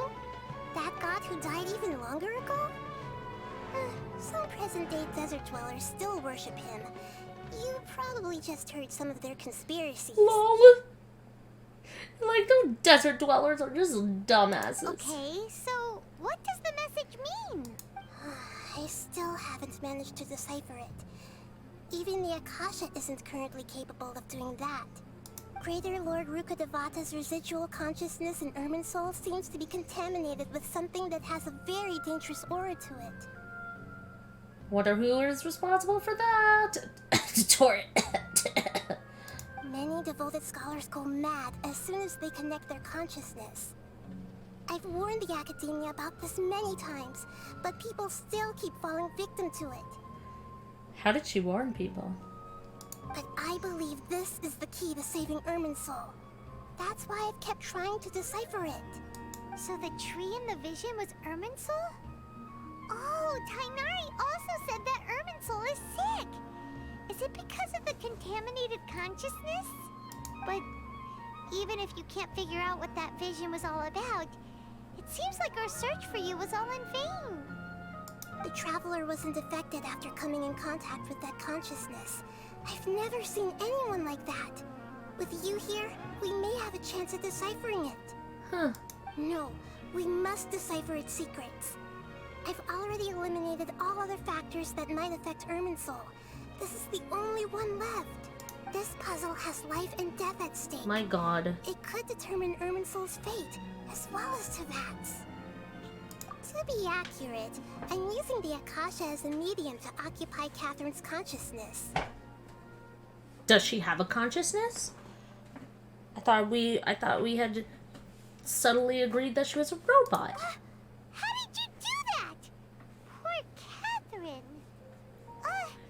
That god who died even longer ago? Some present-day desert dwellers still worship him. You probably just heard some of their conspiracies. Lol. Like, those desert dwellers are just dumbasses. Okay, so what does the message mean? I still haven't managed to decipher it. Even the Akasha isn't currently capable of doing that. Greater Lord Rukkhadevata's residual consciousness in Irminsul seems to be contaminated with something that has a very dangerous aura to it. Wonder who is responsible for that? Tori. Many devoted scholars go mad as soon as they connect their consciousness. I've warned the academia about this many times, but people still keep falling victim to it. How did she warn people? But I believe this is the key to saving Irminsul. That's why I've kept trying to decipher it. So the tree in the vision was Irminsul? Oh, Tainari also said that Irminsul is sick. Is it because of the contaminated consciousness? But even if you can't figure out what that vision was all about, it seems like our search for you was all in vain. The traveler wasn't affected after coming in contact with that consciousness. I've never seen anyone like that. With you here, we may have a chance at deciphering it. Huh. No, we must decipher its secrets. I've already eliminated all other factors that might affect Irminsul. This is the only one left. This puzzle has life and death at stake. My god. It could determine Irminsul's fate, as well as Tevat's. To be accurate, I'm using the Akasha as a medium to occupy Catherine's consciousness. Does she have a consciousness? I thought we had subtly agreed that she was a robot. How did you do that? Poor Catherine.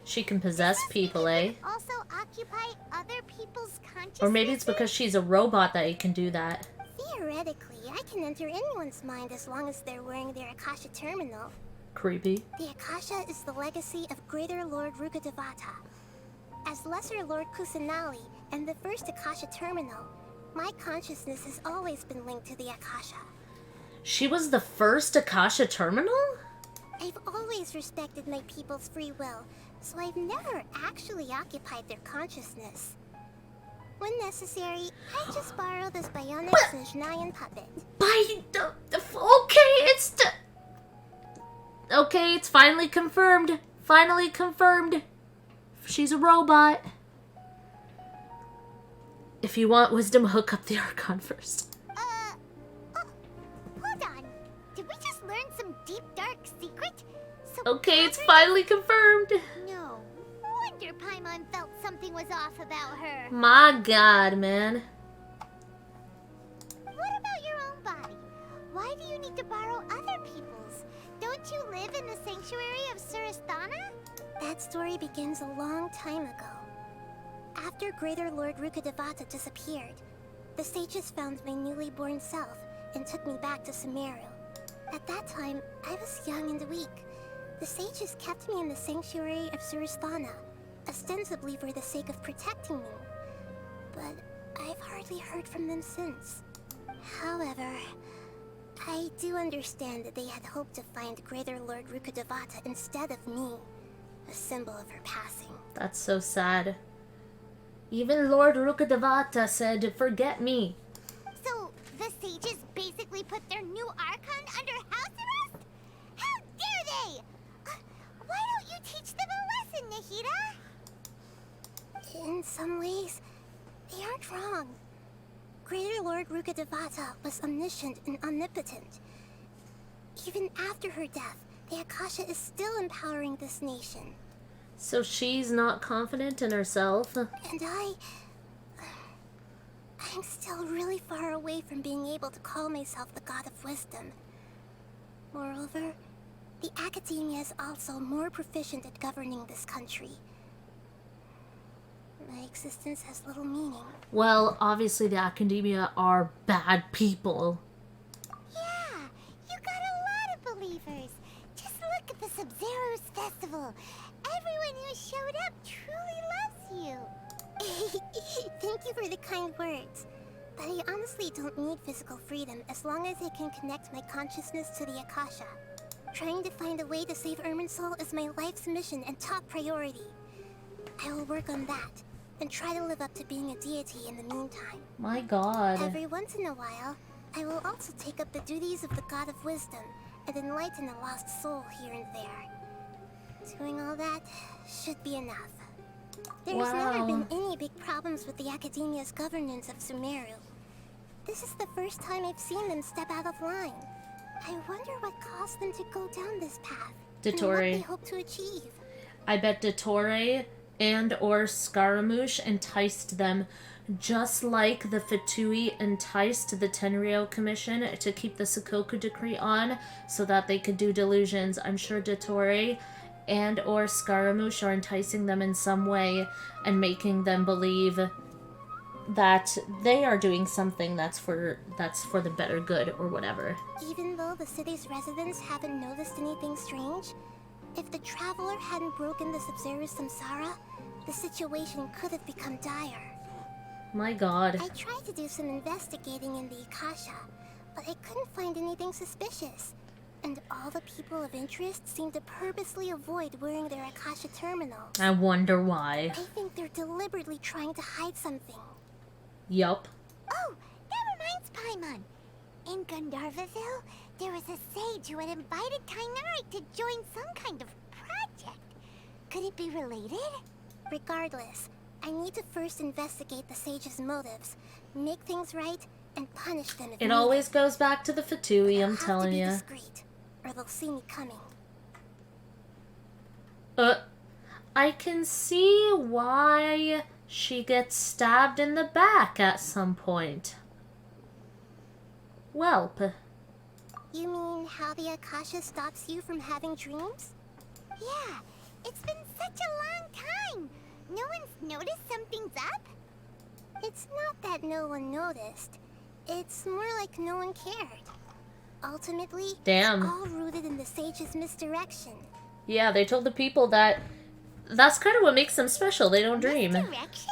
She can possess people, eh? Also occupy other people's consciousness. Or maybe it's because she's a robot that it can do that. Theoretically, I can enter anyone's mind as long as they're wearing their Akasha terminal. Creepy. The Akasha is the legacy of Greater Lord Rukkhadevata. As Lesser Lord Kusanali and the first Akasha terminal, my consciousness has always been linked to the Akasha. She was the first Akasha terminal? I've always respected my people's free will, so I've never actually occupied their consciousness. When necessary, I just borrow this bionic Snezhnayan puppet. Okay, it's finally confirmed. Finally confirmed. She's a robot. If you want wisdom, hook up the Archon first. Hold on. Did we just learn some deep, dark secret? So Okay, it's Catherine- finally confirmed. No wonder Paimon Paimon felt something was off about her. My god, man. What about your own body? Why do you need to borrow other people's? Don't you live in the sanctuary of Surasthana? That story begins a long time ago. After Greater Lord Rukkhadevata disappeared, the sages found my newly born self and took me back to Sumeru. At that time, I was young and weak. The sages kept me in the sanctuary of Surasthana, ostensibly for the sake of protecting me. But I've hardly heard from them since. However, I do understand that they had hoped to find Greater Lord Rukkhadevata instead of me, a symbol of her passing. That's so sad. Even Lord Rukkhadevata said, forget me. So, the sages basically put their new Archon under house arrest? How dare they! Why don't you teach them a lesson, Nahida? In some ways, they aren't wrong. Greater Lord Rukkhadevata was omniscient and omnipotent. Even after her death, the Akasha is still empowering this nation. So she's not confident in herself? And I'm still really far away from being able to call myself the God of Wisdom. Moreover, the Academia is also more proficient at governing this country. My existence has little meaning. Well, obviously the Academia are bad people. Yeah, you got a lot of believers. Just look at the Sabzeruz festival. Everyone who showed up truly loves you. Thank you for the kind words. But I honestly don't need physical freedom as long as I can connect my consciousness to the Akasha. Trying to find a way to save Irminsul is my life's mission and top priority. I will work on that, and try to live up to being a deity in the meantime. My god. Every once in a while, I will also take up the duties of the God of Wisdom and enlighten a lost soul here and there. Doing all that should be enough. There's never been any big problems with the Academia's governance of Sumeru. This is the first time I've seen them step out of line. I wonder what caused them to go down this path, and what they hope to achieve. I bet Dottore and or Scaramouche enticed them, just like the Fatui enticed the Tenryou Commission to keep the Sakoku Decree on so that they could do delusions. I'm sure Dottore and or Scaramouche are enticing them in some way and making them believe that they are doing something that's for the better good or whatever. Even though the city's residents haven't noticed anything strange, if the traveler hadn't broken the Sabzeruz samsara, the situation could have become dire. My god. I tried to do some investigating in the Akasha, but I couldn't find anything suspicious. And all the people of interest seem to purposely avoid wearing their Akasha terminals. I wonder why. I think they're deliberately trying to hide something. Yup. Oh, that reminds Paimon. In Gandharvaville, there was a sage who had invited Tainari to join some kind of project. Could it be related? Regardless, I need to first investigate the sage's motives, make things right, and punish them if It always goes back to the Fatui, I'm telling you. Discreet, or they'll see me coming. I can see why she gets stabbed in the back at some point. Welp. You mean how the Akasha stops you from having dreams? Yeah, it's been such a long time. No one's noticed something's up? It's not that no one noticed. It's more like no one cared. Ultimately, Damn. It's all rooted in the sage's misdirection. Yeah, they told the people that that's kind of what makes them special. They don't dream. Misdirection?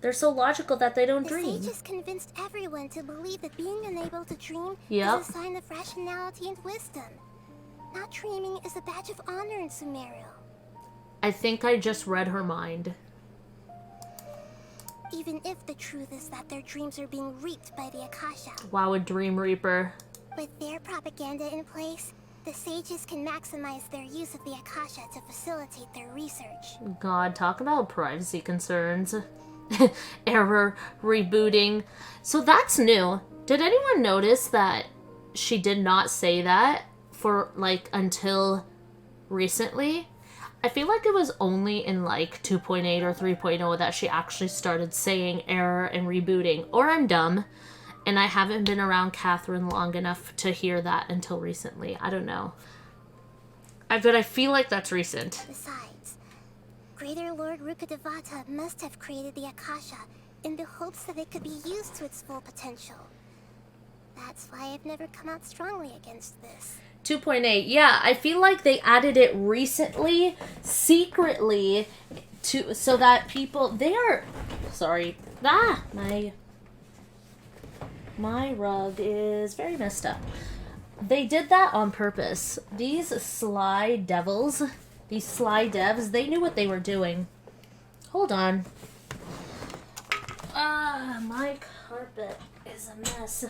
They're so logical that they don't dream. The sages convinced everyone to believe that being unable to dream Yep. is a sign of rationality and wisdom. Not dreaming is a badge of honor in Sumeru. I think I just read her mind. Even if the truth is that their dreams are being reaped by the Akasha. Wow, a Dream Reaper. With their propaganda in place, the sages can maximize their use of the Akasha to facilitate their research. God, talk about privacy concerns. Error, rebooting. So that's new. Did anyone notice that she did not say that for, like, until recently? I feel like it was only in like 2.8 or 3.0 that she actually started saying error and rebooting. Or I'm dumb, and I haven't been around Catherine long enough to hear that until recently. I don't know. But I feel like that's recent. Besides, Greater Lord Rukkhadevata must have created the Akasha in the hopes that it could be used to its full potential. That's why I've never come out strongly against this. 2.8. Yeah, I feel like they added it recently, secretly, so that people, sorry. My rug is very messed up. They did that on purpose. These sly devils, these sly devs, they knew what they were doing. Hold on. My carpet is a mess.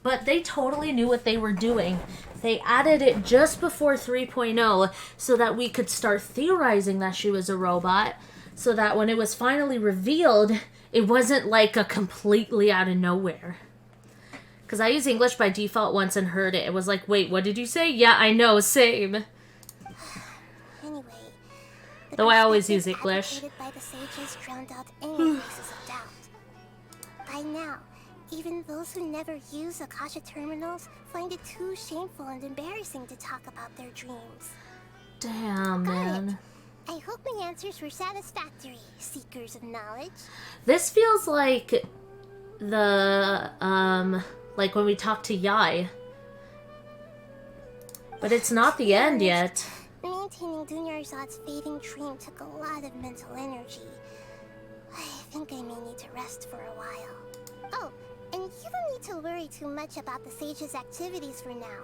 But they totally knew what they were doing. They added it just before 3.0 so that we could start theorizing that she was a robot, so that when it was finally revealed, it wasn't like a completely out of nowhere. Because I used English by default once and heard it. It was like, wait, what did you say? Yeah, I know, same. Anyway, though I always use English. By the sages drowned out any traces of doubt. By now, even those who never use Akasha terminals find it too shameful and embarrassing to talk about their dreams. Damn, man. I hope my answers were satisfactory, seekers of knowledge. This feels like the, like when we talked to Yai. But it's not the end yet. Maintaining Dunyarzad's fading dream took a lot of mental energy. I think I may need to rest for a while. Oh, and you don't need to worry too much about the sage's activities for now.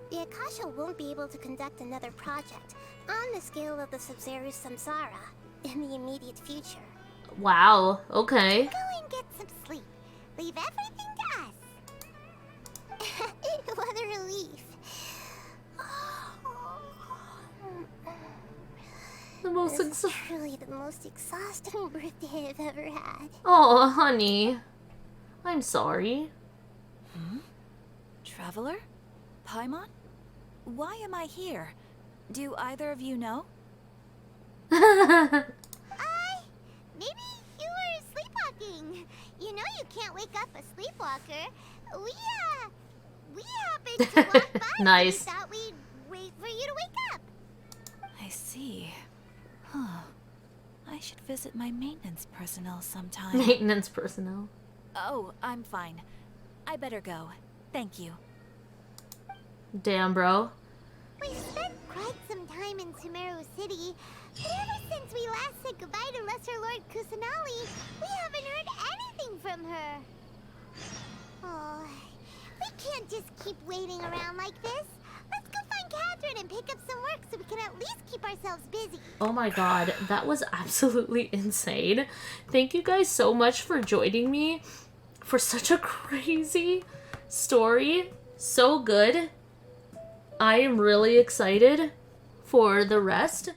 The Akasha won't be able to conduct another project on the scale of the Sabzeruz Samsara in the immediate future. Wow, okay. Go and get some sleep. Leave everything to us. What a relief. This is truly the most exhausting birthday I've ever had. Oh, honey. I'm sorry. Traveler? Paimon? Why am I here? Do either of you know? Maybe you were sleepwalking. You know you can't wake up a sleepwalker. We happened to walk by. Nice. And thought we'd wait for you to wake up. I see. Huh. I should visit my maintenance personnel sometime. Maintenance personnel. Oh, I'm fine. I better go. Thank you. Damn, bro. We spent quite some time in Sumeru City, but ever since we last said goodbye to Lesser Lord Kusanali, we haven't heard anything from her. Oh, we can't just keep waiting around like this. Let's go find Catherine and pick up some work so we can at least keep ourselves busy. Oh my god, that was absolutely insane. Thank you guys so much for joining me for such a crazy story. So good. I am really excited for the rest.